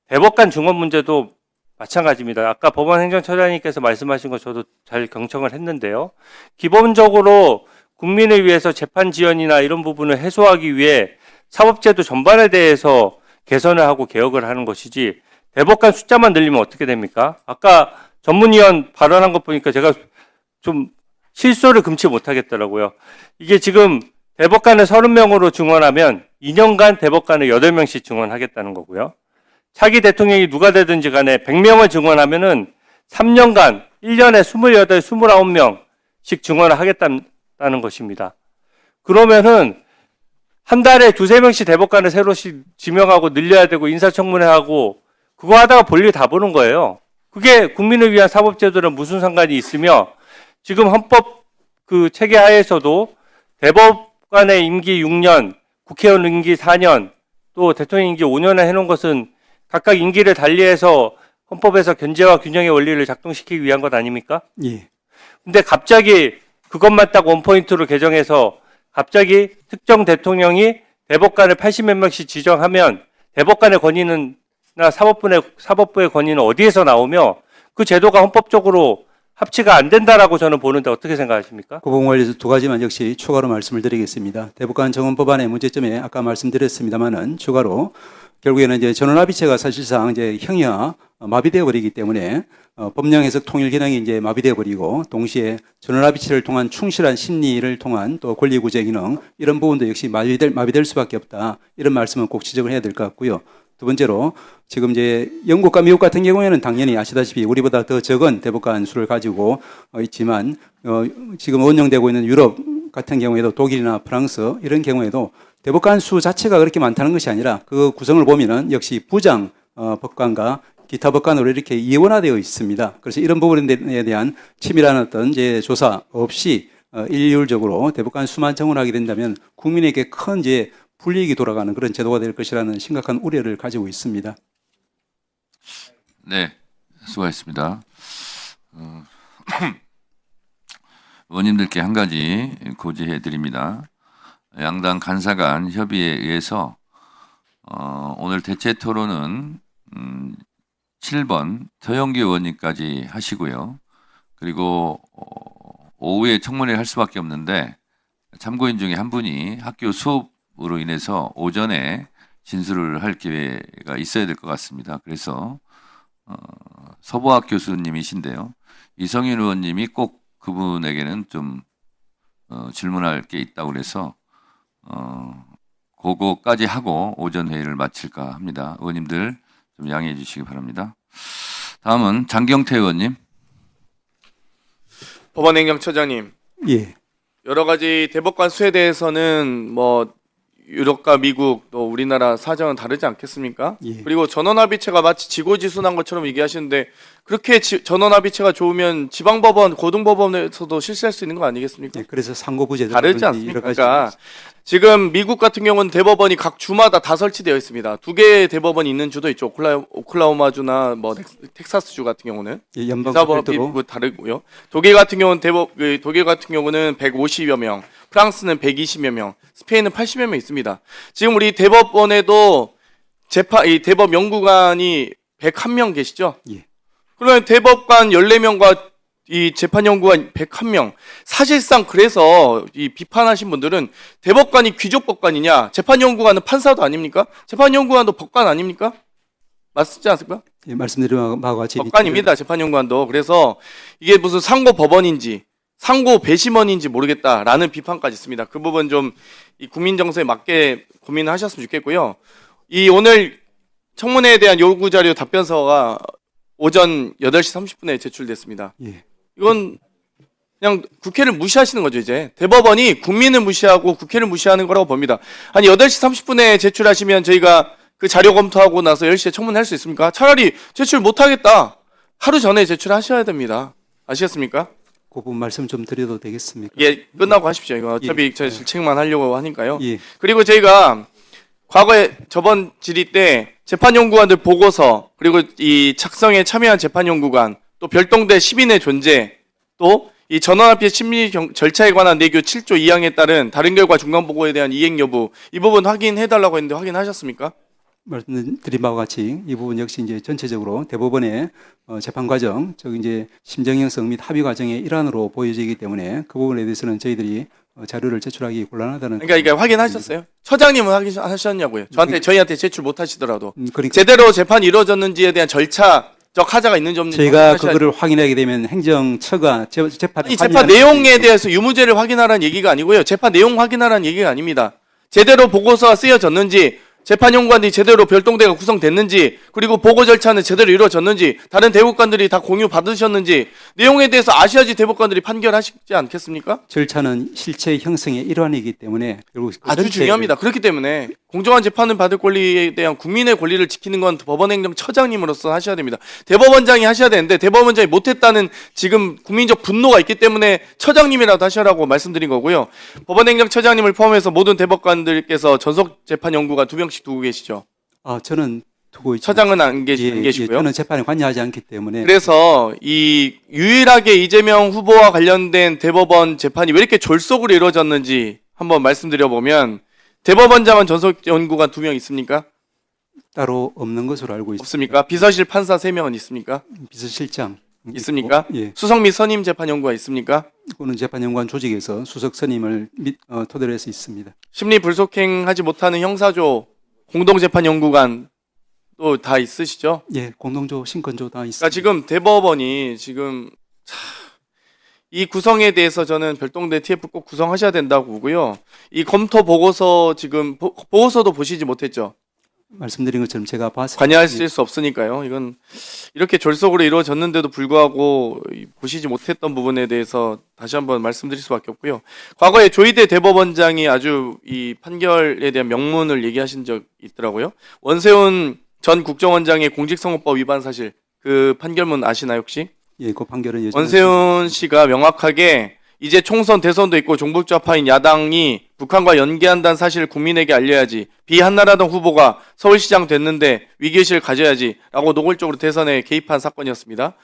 대법관 증언 문제도 마찬가지입니다. 아까 법원 행정처장님께서 말씀하신 거 저도 잘 경청을 했는데요. 기본적으로 국민을 위해서 재판 지연이나 이런 부분을 해소하기 위해 사법제도 전반에 대해서 개선을 하고 개혁을 하는 것이지 대법관 숫자만 늘리면 어떻게 됩니까? 아까 전문위원 발언한 것 보니까 제가 좀 실소를 금치 못하겠더라고요. 이게 지금 대법관을 30명으로 증언하면 2년간 대법관을 8명씩 증언하겠다는 거고요. 차기 대통령이 누가 되든지 간에 100명을 증언하면은 3년간 1년에 28, 29명씩 증언을 하겠다는 것입니다. 그러면은 한 달에 2-3명씩 대법관을 새로 지명하고 늘려야 되고 인사청문회 하고 그거 하다가 볼일 다 보는 거예요. 그게 국민을 위한 사법제도랑 무슨 상관이 있으며 지금 헌법 그 체계 하에서도 대법관의 임기 6년, 국회의원 임기 4년, 또 대통령 임기 5년을 해놓은 것은 각각 임기를 달리해서 헌법에서 견제와 균형의 원리를 작동시키기 위한 것 아닙니까? 예. 근데 갑자기 그것만 딱 원포인트로 개정해서 갑자기 특정 대통령이 대법관을 80몇 명씩 지정하면 대법관의 권위는 나 사법부의 권위는 어디에서 나오며 그 제도가 헌법적으로 합치가 안 된다라고 저는 보는데 어떻게 생각하십니까? 그 부분 관련해서 두 가지만 역시 추가로 말씀을 드리겠습니다. 대법관 정원 법안의 문제점에 아까 말씀드렸습니다만은 추가로 결국에는 이제 전원합의체가 사실상 이제 형이화 마비되어 버리기 때문에 법령 해석 통일 기능이 이제 마비되어 버리고 동시에 전원합의체를 통한 충실한 심리를 통한 또 권리 구제 기능 이런 부분도 역시 마비될 수밖에 없다. 이런 말씀은 꼭 지적을 해야 될 것 같고요. 두 번째로 지금 이제 영국과 미국 같은 경우에는 당연히 아시다시피 우리보다 더 적은 대법관 수를 가지고 있지만 지금 운영되고 있는 유럽 같은 경우에도 독일이나 프랑스 이런 경우에도 대법관 수 자체가 그렇게 많다는 것이 아니라 그 구성을 보면은 역시 부장 법관과 기타 법관으로 이렇게 이원화되어 있습니다. 그래서 이런 부분에 대한 치밀한 어떤 이제 조사 없이 일률적으로 대법관 수만 정원하게 된다면 국민에게 큰 이제 불이익이 돌아가는 그런 제도가 될 것이라는 심각한 우려를 가지고 있습니다. 네, 수고하셨습니다. 의원님들께 한 가지 고지해 드립니다. 양당 간사 간 협의에 의해서 오늘 대체 토론은 7번 서영기 의원님까지 하시고요. 그리고 오후에 청문회를 할 수밖에 없는데 참고인 중에 한 분이 학교 수업으로 인해서 오전에 진술을 할 기회가 있어야 될 것 같습니다. 그래서 서보학 교수님이신데요. 이성윤 의원님이 꼭 그분에게는 좀 질문할 게 있다고 그래서 그거까지 하고 오전 회의를 마칠까 합니다. 의원님들 좀 양해해 주시기 바랍니다. 다음은 장경태 의원님. 법원행정처장님, 예. 여러 가지 대법관 수에 대해서는 뭐 유럽과 미국 또 우리나라 사정은 다르지 않겠습니까? 예. 그리고 전원합의체가 마치 지고지순한 것처럼 얘기하시는데 그렇게 전원합의체가 좋으면 지방법원, 고등법원에서도 실시할 수 있는 거 아니겠습니까? 예, 그래서 상고부제 다르지 않습니까? 그러니까 지금 미국 같은 경우는 대법원이 각 주마다 다 설치되어 있습니다. 2개의 대법원이 있는 주도 있죠. 오클라호마주나 뭐 텍사스주 같은 경우는 예, 연방 사법이 별도로 다르고요. 독일 같은 경우는 독일 같은 경우는 150여 명, 프랑스는 120여 명, 스페인은 80여 명 있습니다. 지금 우리 대법원에도 이 대법 연구관이 101명 계시죠? 예. 그러면 대법관 14명과 이 재판연구관 101명. 사실상 그래서 이 비판하신 분들은 대법관이 귀족법관이냐, 재판연구관은 판사도 아닙니까? 재판연구관도 법관 아닙니까? 맞지 않습니까? 예, 말씀드린 바와 같이 법관입니다. 재판연구관도. 그래서 이게 무슨 상고법원인지 상고 배심원인지 모르겠다라는 비판까지 있습니다. 그 부분 좀 이 국민 정서에 맞게 고민하셨으면 좋겠고요. 이 오늘 청문회에 대한 요구 자료 답변서가 오전 8시 30분에 제출됐습니다. 예. 이건 그냥 국회를 무시하시는 거죠, 이제. 대법원이 국민을 무시하고 국회를 무시하는 거라고 봅니다. 아니, 8시 30분에 제출하시면 저희가 그 자료 검토하고 나서 10시에 청문회 할 수 있습니까? 차라리 제출 못하겠다. 하루 전에 제출하셔야 됩니다. 아시겠습니까? 그 부분 말씀 좀 드려도 되겠습니까? 예, 끝나고 하십시오. 이거 어차피 제가 질책만 하려고 하니까요. 예. 그리고 저희가 과거에 저번 질의 때 재판연구관들 보고서 그리고 이 작성에 참여한 재판연구관 또 별동대 10인의 존재 또 이 전원합의 심리 절차에 관한 내규 7조 2항에 따른 다른 결과 중간보고에 대한 이행 여부 이 부분 확인해달라고 했는데 확인하셨습니까? 말씀드린 바와 같이 이 부분 역시 이제 전체적으로 대법원의 재판 과정, 즉 이제 심정 형성 및 합의 과정의 일환으로 보여지기 때문에 그 부분에 대해서는 저희들이 자료를 제출하기 곤란하다는. 그러니까 이게 확인하셨어요? 처장님은 확인하셨냐고요? 저희한테 제출 못하시더라도 그러니까 제대로 재판이 이루어졌는지에 대한 절차적 하자가 있는지 없는지 저희가 확인하셔야죠. 그거를 확인하게 되면 행정처가 재판에 이 재판 내용에 대해서 유무죄를 확인하라는 얘기가 아니고요. 재판 내용 확인하라는 얘기가 아닙니다. 제대로 보고서가 쓰여졌는지, 재판연구관이 제대로 별동대가 구성됐는지, 그리고 보고 절차는 제대로 이루어졌는지, 다른 대법관들이 다 공유 받으셨는지 내용에 대해서 아셔야지 대법관들이 판결하시지 않겠습니까? 절차는 실체 형성의 일환이기 때문에 결국 그 아주 전체- 중요합니다. 그렇기 때문에 공정한 재판을 받을 권리에 대한 국민의 권리를 지키는 건 법원행정처장님으로서 하셔야 됩니다. 대법원장이 하셔야 되는데 대법원장이 못했다는 지금 국민적 분노가 있기 때문에 처장님이라도 하셔라고 말씀드린 거고요. 법원행정처장님을 포함해서 모든 대법관들께서 전속 재판연구관 2명씩 두고 계시죠. 저는 두고 있죠. 처장은 안 예, 계시고요. 저는 재판에 관여하지 않기 때문에 그래서 이 유일하게 이재명 후보와 관련된 대법원 재판이 왜 이렇게 졸속으로 이루어졌는지 한번 말씀드려보면 대법원장은 전속 연구관 2명 있습니까? 따로 없는 것으로 알고 있습니다. 없습니까? 비서실 판사 3명은 있습니까? 비서실장 있습니까? 있고, 예, 수석 및 선임 재판 연구가 있습니까? 그거는 재판연구원 조직에서 수석 선임을 토대로 해서 있습니다. 심리 불속행하지 못하는 형사조 공동재판 연구관 또 다 있으시죠? 예, 공동조, 신건조 다 있습니다. 그러니까 지금 대법원이 지금 이 구성에 대해서 저는 별동대 TF 꼭 구성하셔야 된다고 보고요. 이 검토 보고서 지금 보고서도 보시지 못했죠. 말씀드린 것처럼 제가 봤을 관여하실 수 없으니까요. 이건 이렇게 졸속으로 이루어졌는데도 불구하고 보시지 못했던 부분에 대해서 다시 한번 말씀드릴 수밖에 없고요. 과거에 조희대 대법원장이 아주 이 판결에 대한 명문을 얘기하신 적 있더라고요. 원세훈 전 국정원장의 공직선거법 위반 사실 그 판결문 아시나요 혹시? 예, 그 판결은 예전에 원세훈 씨가 명확하게 이제 총선 대선도 있고 종북좌파인 야당이 북한과 연계한다는 사실을 국민에게 알려야지. 비한나라당 후보가 서울시장 됐는데 위기의식을 가져야지 라고 노골적으로 대선에 개입한 사건이었습니다.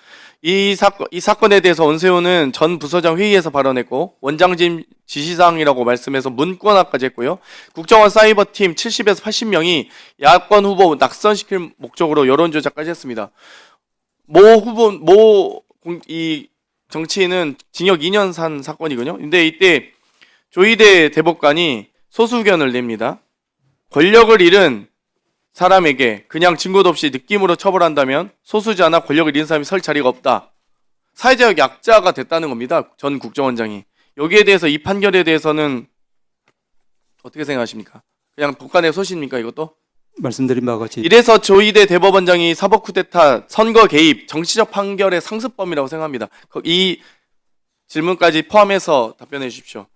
이 사건에 대해서 원세훈은 전 부서장 회의에서 발언했고 원장님 지시사항이라고 말씀해서 문건화까지 했고요. 국정원 사이버팀 70에서 80명이 야권 후보 낙선시킬 목적으로 여론조작까지 했습니다. 이 정치인은 징역 2년 산 사건이거든요. 근데 이때 조희대 대법관이 소수견을 냅니다. 권력을 잃은 사람에게 그냥 증거도 없이 느낌으로 처벌한다면 소수자나 권력을 잃은 사람이 설 자리가 없다. 사회적 약자가 됐다는 겁니다. 전 국정원장이. 여기에 대해서 이 판결에 대해서는 어떻게 생각하십니까? 그냥 법관의 소신입니까 이것도? 말씀드린 바와 같이 이래서 조희대 대법원장이 사법 쿠데타, 선거 개입, 정치적 판결의 상습범이라고 생각합니다. 이 질문까지 포함해서 답변해 주십시오.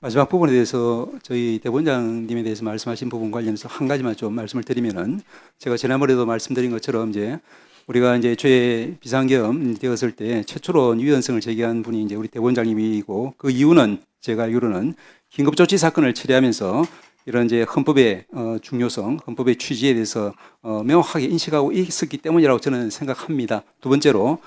마지막 부분에 대해서 저희 대법원장님에 대해서 말씀하신 부분 관련해서 한 가지만 좀 말씀을 드리면은 제가 지난번에도 말씀드린 것처럼 이제 우리가 이제 죄 비상계엄 되었을 때 최초로 유연성을 제기한 분이 이제 우리 대법원장님이고 그 이유는 제가 알기로는 긴급조치 사건을 처리하면서 이런 이제 헌법의 중요성, 헌법의 취지에 대해서 명확하게 인식하고 있었기 때문이라고 저는 생각합니다. 두 번째로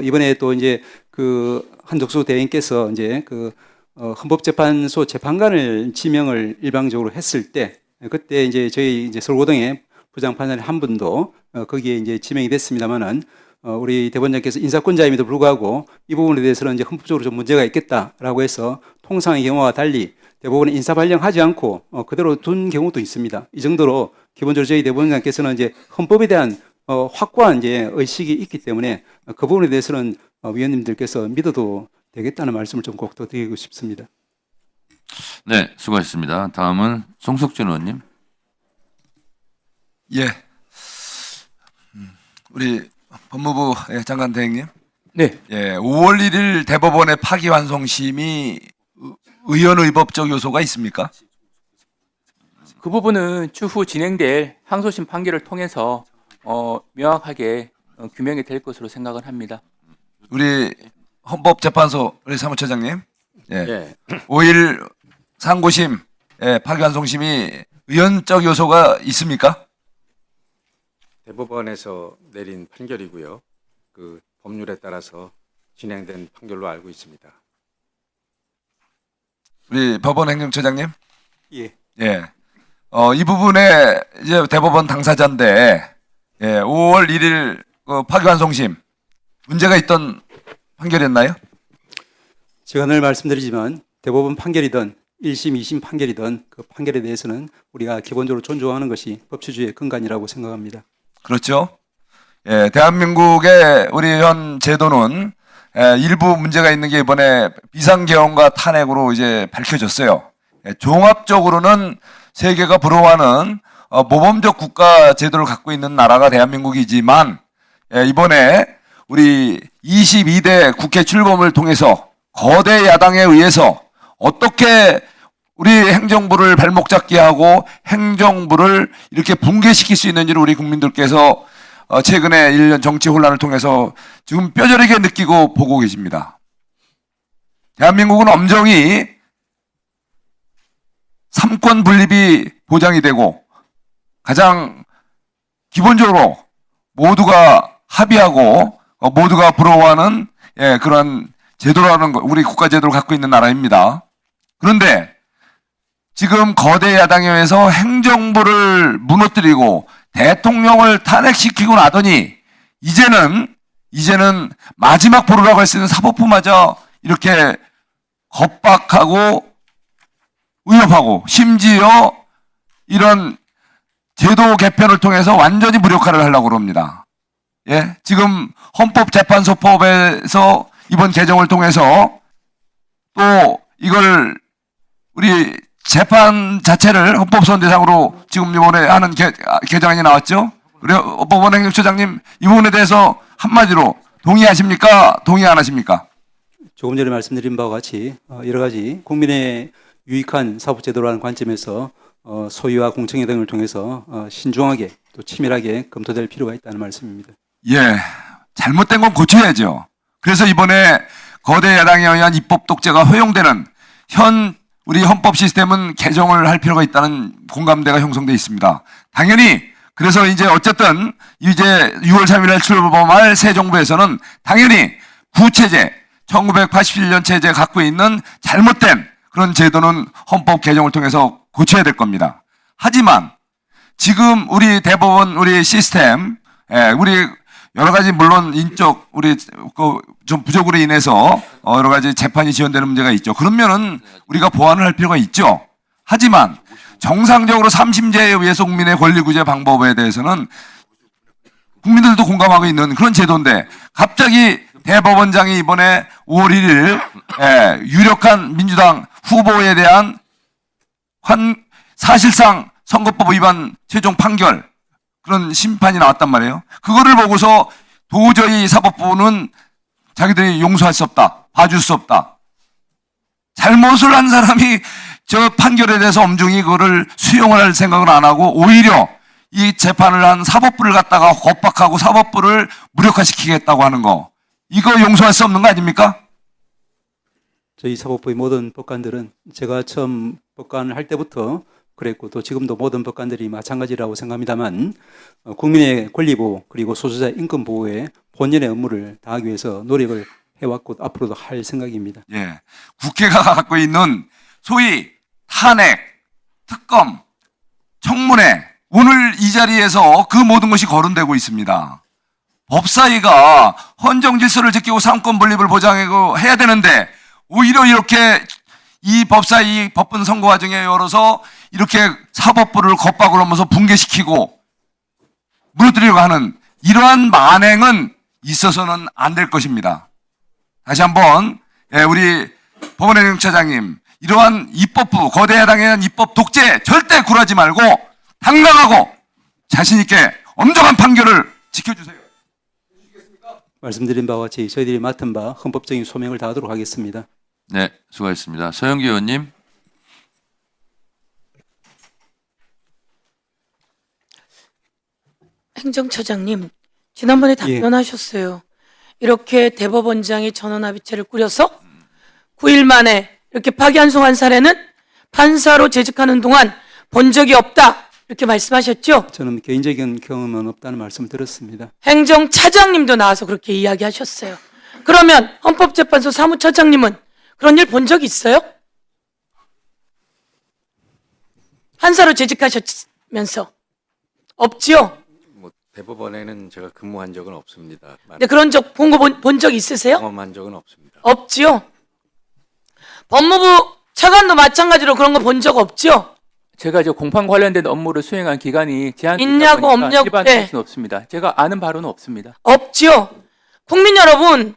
이번에 또 이제 그 한덕수 대행께서 이제 그 헌법재판소 재판관을 지명을 일방적으로 했을 때 그때 이제 저희 이제 서울고등의 부장판사님 한 분도 거기에 이제 지명이 됐습니다만은 우리 대법원장께서 인사권자임에도 불구하고 이 부분에 대해서는 이제 헌법적으로 좀 문제가 있겠다라고 해서 통상의 경우와 달리 대법원에 인사 발령하지 않고 그대로 둔 경우도 있습니다. 이 정도로 기본적으로 저희 대법원장께서는 이제 헌법에 대한 확고한 이제 의식이 있기 때문에 그 부분에 대해서는 위원님들께서 믿어도 되겠다는 말씀을 좀 꼭 더 드리고 싶습니다. 네, 수고하셨습니다. 다음은 송석준 의원님. 예. 우리 법무부 장관 대행님. 네. 예, 5월 1일 대법원의 파기환송심이 의원의법적 요소가 있습니까? 그 부분은 추후 진행될 항소심 판결을 통해서 명확하게 규명이 될 것으로 생각을 합니다. 우리 헌법재판소 우리 사무처장님. 예. 예. 5일 상고심 파기환송심이 의원적 요소가 있습니까? 대법원에서 내린 판결이고요. 그 법률에 따라서 진행된 판결로 알고 있습니다. 우리 법원 행정처장님. 예. 예. 이 부분에 이제 대법원 당사자인데 5월 1일 파기환송심 문제가 있던 판결이었나요? 제가 늘 말씀드리지만 대법원 판결이든 1심, 2심 판결이든 그 판결에 대해서는 우리가 기본적으로 존중하는 것이 법치주의의 근간이라고 생각합니다. 그렇죠. 예, 대한민국의 우리 현 제도는 일부 문제가 있는 게 이번에 비상계엄과 탄핵으로 이제 밝혀졌어요. 종합적으로는 세계가 부러워하는 모범적 국가 제도를 갖고 있는 나라가 대한민국이지만 이번에 우리 22대 국회 출범을 통해서 거대 야당에 의해서 어떻게 우리 행정부를 발목 잡게 하고 행정부를 이렇게 붕괴시킬 수 있는지를 우리 국민들께서 최근에 1년 정치 혼란을 통해서 지금 뼈저리게 느끼고 보고 계십니다. 대한민국은 엄정히 삼권 분립이 보장이 되고 가장 기본적으로 모두가 합의하고 모두가 부러워하는 그런 제도라는 거, 우리 국가 제도를 갖고 있는 나라입니다. 그런데 지금 거대 야당에 의해서 행정부를 무너뜨리고 대통령을 탄핵시키고 나더니 이제는 마지막 보루라고 할 수 있는 사법부마저 이렇게 겁박하고 위협하고 심지어 이런 제도 개편을 통해서 완전히 무력화를 하려고 그럽니다. 예, 지금 헌법재판소법에서 이번 개정을 통해서 또 이걸 우리 재판 자체를 헌법소원 대상으로 지금 이번에 하는 개정안이 나왔죠. 우리 법원행정처장님 이 부분에 대해서 한마디로 동의하십니까? 동의 안 하십니까? 조금 전에 말씀드린 바와 같이 여러 가지 국민의 유익한 사법제도라는 관점에서 소위와 공청회 등을 통해서 신중하게 또 치밀하게 검토될 필요가 있다는 말씀입니다. 예, 잘못된 건 고쳐야죠. 그래서 이번에 거대 야당에 의한 입법 독재가 허용되는 현 우리 헌법 시스템은 개정을 할 필요가 있다는 공감대가 형성돼 있습니다. 당연히 그래서 이제 어쨌든 이제 6월 3일날 출범할 새 정부에서는 당연히 구체제 1987년 체제 갖고 있는 잘못된 그런 제도는 헌법 개정을 통해서 고쳐야 될 겁니다. 하지만 지금 우리 대법원 우리 시스템 우리 여러 가지 물론 인적 우리 좀 부족으로 인해서 여러 가지 재판이 지연되는 문제가 있죠. 그러면은 우리가 보완을 할 필요가 있죠. 하지만 정상적으로 3심제에 의해서 국민의 권리 구제 방법에 대해서는 국민들도 공감하고 있는 그런 제도인데 갑자기 대법원장이 이번에 5월 1일 유력한 민주당 후보에 대한 사실상 선거법 위반 최종 판결 그런 심판이 나왔단 말이에요. 그거를 보고서 도저히 사법부는 자기들이 용서할 수 없다. 봐줄 수 없다. 잘못을 한 사람이 저 판결에 대해서 엄중히 그거를 수용할 생각을 안 하고 오히려 이 재판을 한 사법부를 갖다가 겁박하고 사법부를 무력화시키겠다고 하는 거. 이거 용서할 수 없는 거 아닙니까? 저희 사법부의 모든 법관들은 제가 처음 법관을 할 때부터 그랬고 또 지금도 모든 법관들이 마찬가지라고 생각합니다만 국민의 권리 보호 그리고 소수자 인권 보호에 본연의 업무를 다하기 위해서 노력을 해왔고 앞으로도 할 생각입니다. 예, 국회가 갖고 있는 소위 탄핵, 특검, 청문회 오늘 이 자리에서 그 모든 것이 거론되고 있습니다. 법사위가 헌정 질서를 지키고 상권 분립을 보장하고 해야 되는데 오히려 이렇게 이 법사위 법분 선거 과정에 열어서 이렇게 사법부를 겁박을 하면서 붕괴시키고 무너뜨리려고 하는 이러한 만행은 있어서는 안 될 것입니다. 다시 한번 우리 법원행정처장님 이러한 입법부 거대 야당에 대한 입법 독재 절대 굴하지 말고 당당하고 자신 있게 엄정한 판결을 지켜주세요. 말씀드린 바와 같이 저희들이 맡은 바 헌법적인 소명을 다하도록 하겠습니다. 네, 수고하셨습니다. 서영기 의원님. 행정처장님, 지난번에 답변하셨어요. 이렇게 대법원장이 전원합의체를 꾸려서 9일 만에 이렇게 파기환송한 사례는 판사로 재직하는 동안 본 적이 없다. 이렇게 말씀하셨죠? 저는 개인적인 경험은 없다는 말씀을 들었습니다. 행정차장님도 나와서 그렇게 이야기하셨어요. 그러면 헌법재판소 사무처장님은 그런 일 본 적 있어요? 판사로 재직하셨면서 없지요? 대법원에는 제가 근무한 적은 없습니다. 네, 그런 적 본 적 있으세요? 경험한 적은 없습니다. 없지요? 법무부 차관도 마찬가지로 그런 거 본 적 없지요? 제가 이제 공판 관련된 업무를 수행한 기간이 제한돼 있냐고 없냐고 일반 케이스는 없습니다. 제가 아는 바로는 없습니다. 없지요? 국민 여러분,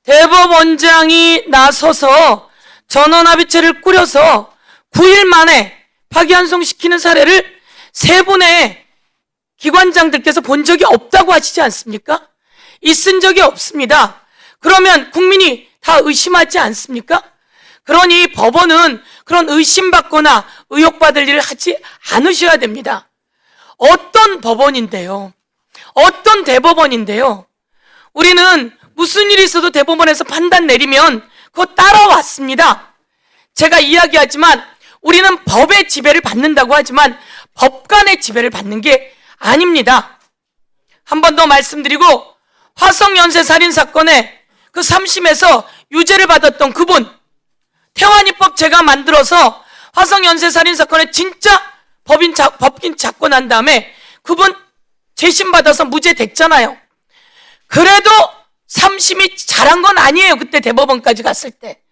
대법원장이 나서서 전원합의체를 꾸려서 9일 만에 파기환송시키는 사례를 세 분의 기관장들께서 본 적이 없다고 하시지 않습니까? 있은 적이 없습니다. 그러면 국민이 다 의심하지 않습니까? 그러니 법원은 그런 의심받거나 의혹받을 일을 하지 않으셔야 됩니다. 어떤 법원인데요? 어떤 대법원인데요? 우리는 무슨 일이 있어도 대법원에서 판단 내리면 그거 따라왔습니다. 제가 이야기하지만 우리는 법의 지배를 받는다고 하지만 법관의 지배를 받는 게 아닙니다. 한 번 더 말씀드리고, 화성 연쇄 살인 사건에 그 3심에서 유죄를 받았던 그분, 태완이법 제가 만들어서 화성 연쇄 살인 사건에 진짜 법인 잡고 난 다음에 그분 재심 받아서 무죄 됐잖아요. 그래도 3심이 잘한 건 아니에요. 그때 대법원까지 갔을 때.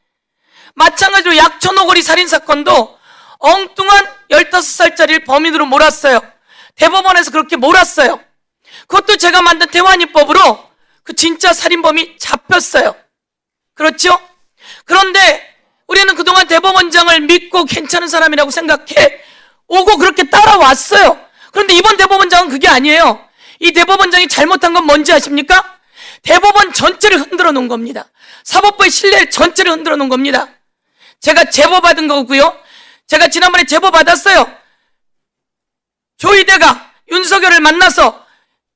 마찬가지로 약촌오거리 살인 사건도 엉뚱한 15살짜리를 범인으로 몰았어요. 대법원에서 그렇게 몰았어요. 그것도 제가 만든 태완이법으로 그 진짜 살인범이 잡혔어요. 그렇죠? 그런데 우리는 그동안 대법원장을 믿고 괜찮은 사람이라고 생각해 오고 그렇게 따라왔어요. 그런데 이번 대법원장은 그게 아니에요. 이 대법원장이 잘못한 건 뭔지 아십니까? 대법원 전체를 흔들어 놓은 겁니다. 사법부의 신뢰 전체를 흔들어 놓은 겁니다. 제가 제보 받은 거고요. 제가 지난번에 제보 받았어요. 조희대가 윤석열을 만나서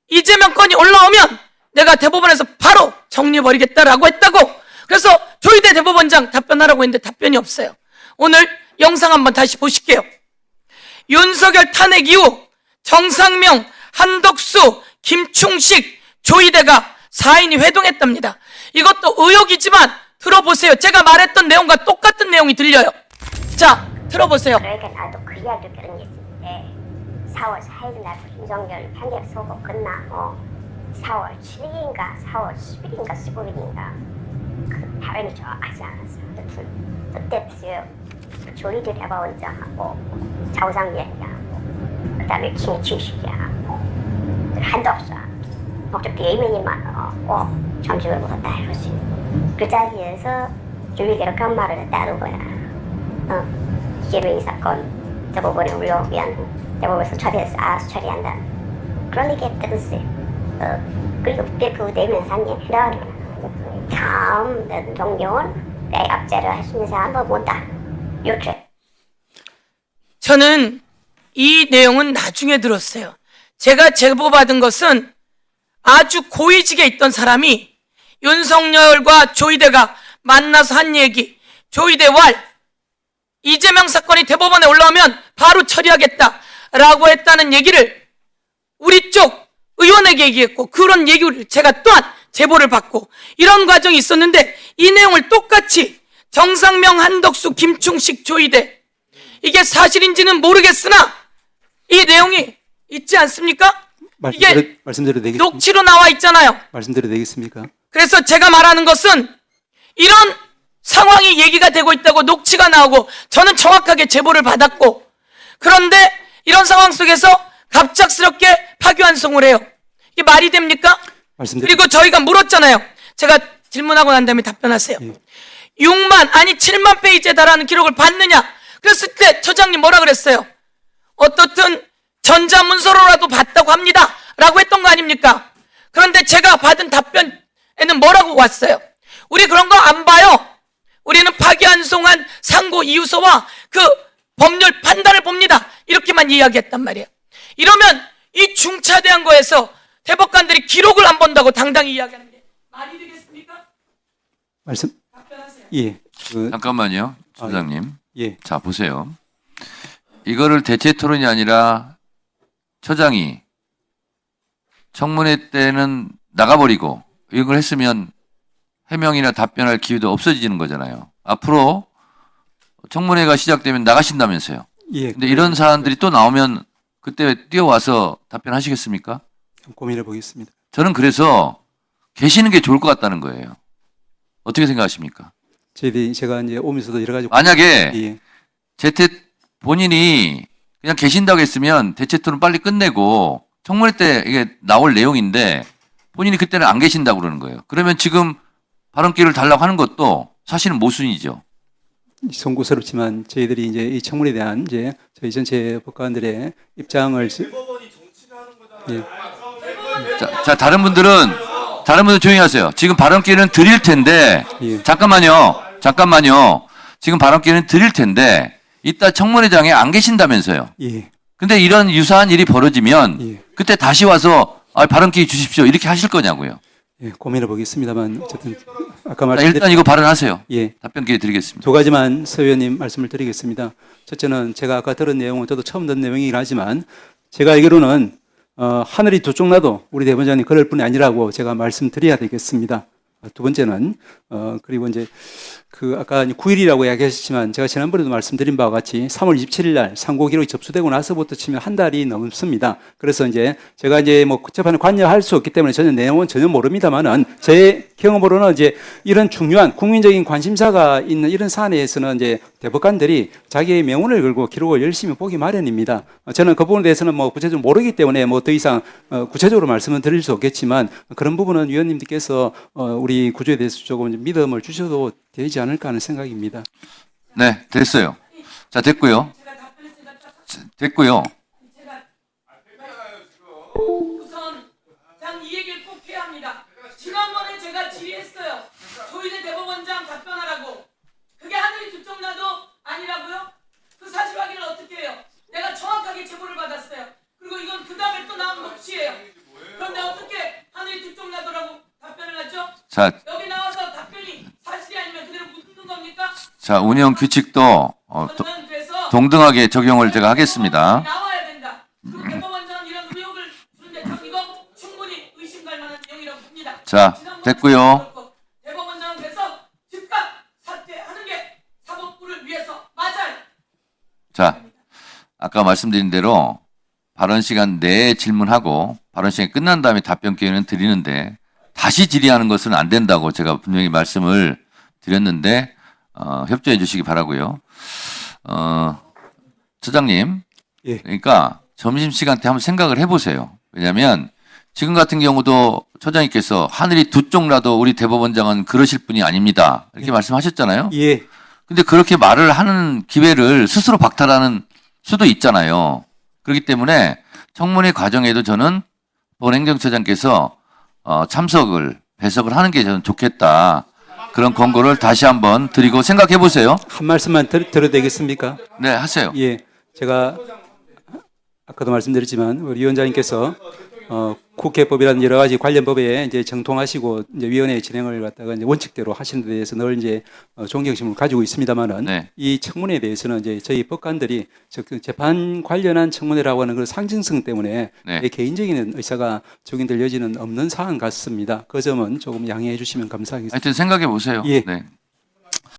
이재명 건이 올라오면 내가 대법원에서 바로 정리해버리겠다라고 했다고. 그래서 조희대 대법원장 답변하라고 했는데 답변이 없어요. 오늘 영상 한번 다시 보실게요. 윤석열 탄핵 이후 정상명, 한덕수, 김충식, 조희대가 4인이 회동했답니다. 이것도 의혹이지만 들어보세요. 제가 말했던 내용과 똑같은 내용이 들려요. 자, 들어보세요. 그러니까 나도 그 이야기를 결혼했을 때 4월 4일 날 윤석열 판결 선고 끝나고 4월 7일인가 4월 10일인가 15일인가 그 발음이 정확하지 않았어요. 그때 조희대 대법원장하고 자우상위원장하고 그다음에 김충식이하고 한덕수하고 목적도 예민이 많고 점심을 먹었다 이러지. 그 자리에서 조희대가 그런 말을 따른 거야. 이재명 사건 대법원에 올라오면 대법원에서 처리해서 알아서 처리한다. 그런 얘기 했던지. 그리고 그 내면서 이런 다음 종료는 내 압제를 하시면서 한번 본다. 이렇게. 저는 이 내용은 나중에 들었어요. 제가 제보받은 것은 아주 고위직에 있던 사람이 윤석열과 조희대가 만나서 한 얘기, 조희대 왈 이재명 사건이 대법원에 올라오면 바로 처리하겠다라고 했다는 얘기를 우리 쪽 의원에게 얘기했고, 그런 얘기를 제가 또한 제보를 받고 이런 과정이 있었는데 이 내용을 똑같이 정상명, 한덕수, 김충식, 조희대, 이게 사실인지는 모르겠으나 이 내용이 있지 않습니까? 이게 말씀드려도 되겠습니까? 녹취로 나와 있잖아요. 말씀드려도 되겠습니까? 그래서 제가 말하는 것은 이런 상황이 얘기가 되고 있다고 녹취가 나오고 저는 정확하게 제보를 받았고, 그런데 이런 상황 속에서 갑작스럽게 파기환송을 해요. 이게 말이 됩니까? 그리고 저희가 물었잖아요. 제가 질문하고 난 다음에 답변하세요. 6만 아니 7만 페이지에 달하는 기록을 봤느냐? 그랬을 때 처장님 뭐라 그랬어요? 어떻든 전자문서로라도 봤다고 합니다 라고 했던 거 아닙니까? 그런데 제가 받은 답변에는 뭐라고 왔어요? 우리 그런 거 안 봐요. 우리는 파기환송한 상고 이유서와 그 법률 판단을 봅니다. 이렇게만 이야기했단 말이에요. 이러면 이 중차대한 거에서 대법관들이 기록을 안 본다고 당당히 이야기하는 게 말이 되겠습니까? 답변하세요. 예. 잠깐만요, 소장님. 예. 자, 보세요. 이거를 대체 토론이 아니라 처장이 청문회 때는 나가버리고 이걸 했으면 해명이나 답변할 기회도 없어지는 거잖아요. 앞으로 청문회가 시작되면 나가신다면서요. 예. 근데 이런 사안들이 또 나오면 그때 뛰어와서 답변하시겠습니까? 고민해 보겠습니다. 저는 그래서 계시는 게 좋을 것 같다는 거예요. 어떻게 생각하십니까? 제가 이제 오면서도 여러 가지 만약에 예. 본인이 그냥 계신다고 했으면 대체 토론 빨리 끝내고 청문회 때 이게 나올 내용인데 본인이 그때는 안 계신다고 그러는 거예요. 그러면 지금 발언 기회를 달라고 하는 것도 사실은 모순이죠. 송구스럽지만 저희들이 이제 이 청문회에 대한 이제 저희 전체 법관들의 입장을 예. 자, 다른 분들은 조용히 하세요. 지금 발언 기회는 드릴 텐데 예. 잠깐만요. 지금 발언 기회는 드릴 텐데 이따 청문회장에 안 계신다면서요. 예. 근데 이런 유사한 일이 벌어지면 예. 그때 다시 와서 발언 기회 주십시오. 이렇게 하실 거냐고요. 예, 고민해 보겠습니다만 어쨌든 아까 일단 이거 발언하세요. 예. 답변 기회 드리겠습니다. 두 가지만 서 의원님 말씀을 드리겠습니다. 첫째는 제가 아까 들은 내용은 저도 처음 듣는 내용이긴 하지만 제가 알기로는 하늘이 두 쪽 나도 우리 대법원장님 그럴 뿐이 아니라고 제가 말씀드려야 되겠습니다. 두 번째는 그리고 이제 그 아까 9일이라고 이야기하셨지만 제가 지난번에도 말씀드린 바와 같이 3월 27일 날 상고 기록이 접수되고 나서부터 치면 한 달이 넘습니다. 그래서 이제 제가 이제 뭐 재판에 관여할 수 없기 때문에 저는 내용은 전혀 모릅니다만은 제 경험으로는 이제 이런 중요한 국민적인 관심사가 있는 이런 사안에서는 이제 대법관들이 자기의 명운을 걸고 기록을 열심히 보기 마련입니다. 저는 그 부분에 대해서는 뭐 구체적으로 모르기 때문에 뭐 더 이상 구체적으로 말씀을 드릴 수 없겠지만 그런 부분은 위원님들께서 우리 구조에 대해서 조금 믿음을 주셔도 되지 않을까 하는 생각입니다. 네, 됐어요. 자, 됐고요. 됐고요. 우선 전 이 얘기를 꼭 해야 합니다. 지난번에 제가 질의했어요. 조희대 대법원장 답변하라고. 그게 하늘이 두 쪽 나도 아니라고요? 그 사실 확인을 어떻게 해요? 내가 정확하게 제보를 받았어요. 그리고 이건 그 다음에 또 나온 녹취예요. 그런데 어떻게 하늘이 두 쪽 나도라고 답변을 하죠? 자, 여기 나와서 답변이 사실이 아니면 그대로 묻는 겁니까? 자, 운영 규칙도 저는 그래서 동등하게 적용을 제가 하겠습니다. 나와야 된다. 그리고 대법원장은 이런 의혹을 주는데 전 이거 충분히 의심갈 만한 내용이라고 봅니다. 자, 됐고요. 대법원장은 그래서 즉각 사퇴하는 게 사법부를 위해서 맞아요. 자, 아까 말씀드린 대로 발언 시간 내에 질문하고 발언 시간이 끝난 다음에 답변 기회는 드리는데 다시 질의하는 것은 안 된다고 제가 분명히 말씀을 드렸는데 협조해 주시기 바라고요. 처장님, 예. 그러니까 점심시간 때 한번 생각을 해보세요. 왜냐하면 지금 같은 경우도 처장님께서 하늘이 두 쪽 나도 우리 대법원장은 그러실 분이 아닙니다. 이렇게 말씀하셨잖아요. 예. 근데 그렇게 말을 하는 기회를 스스로 박탈하는 수도 있잖아요. 그렇기 때문에 청문회 과정에도 저는 법원행정처장께서 배석을 하는 게 저는 좋겠다. 그런 권고를 다시 한번 드리고 생각해 보세요. 한 말씀만 드려도 되겠습니까? 네, 하세요. 예, 제가 아까도 말씀드렸지만 우리 위원장님께서 국회법이라는 여러 가지 관련 법에 이제 정통하시고 이제 위원회 진행을 갖다가 이제 원칙대로 하시는 데 대해서 늘 이제 존경심을 가지고 있습니다만은 네. 이 청문회에 대해서는 이제 저희 법관들이 즉 재판 관련한 청문회라고 하는 그 상징성 때문에 네. 내 개인적인 의사가 적용될 여지는 없는 사안 같습니다. 그 점은 조금 양해해 주시면 감사하겠습니다. 하여튼 생각해 보세요. 예. 네.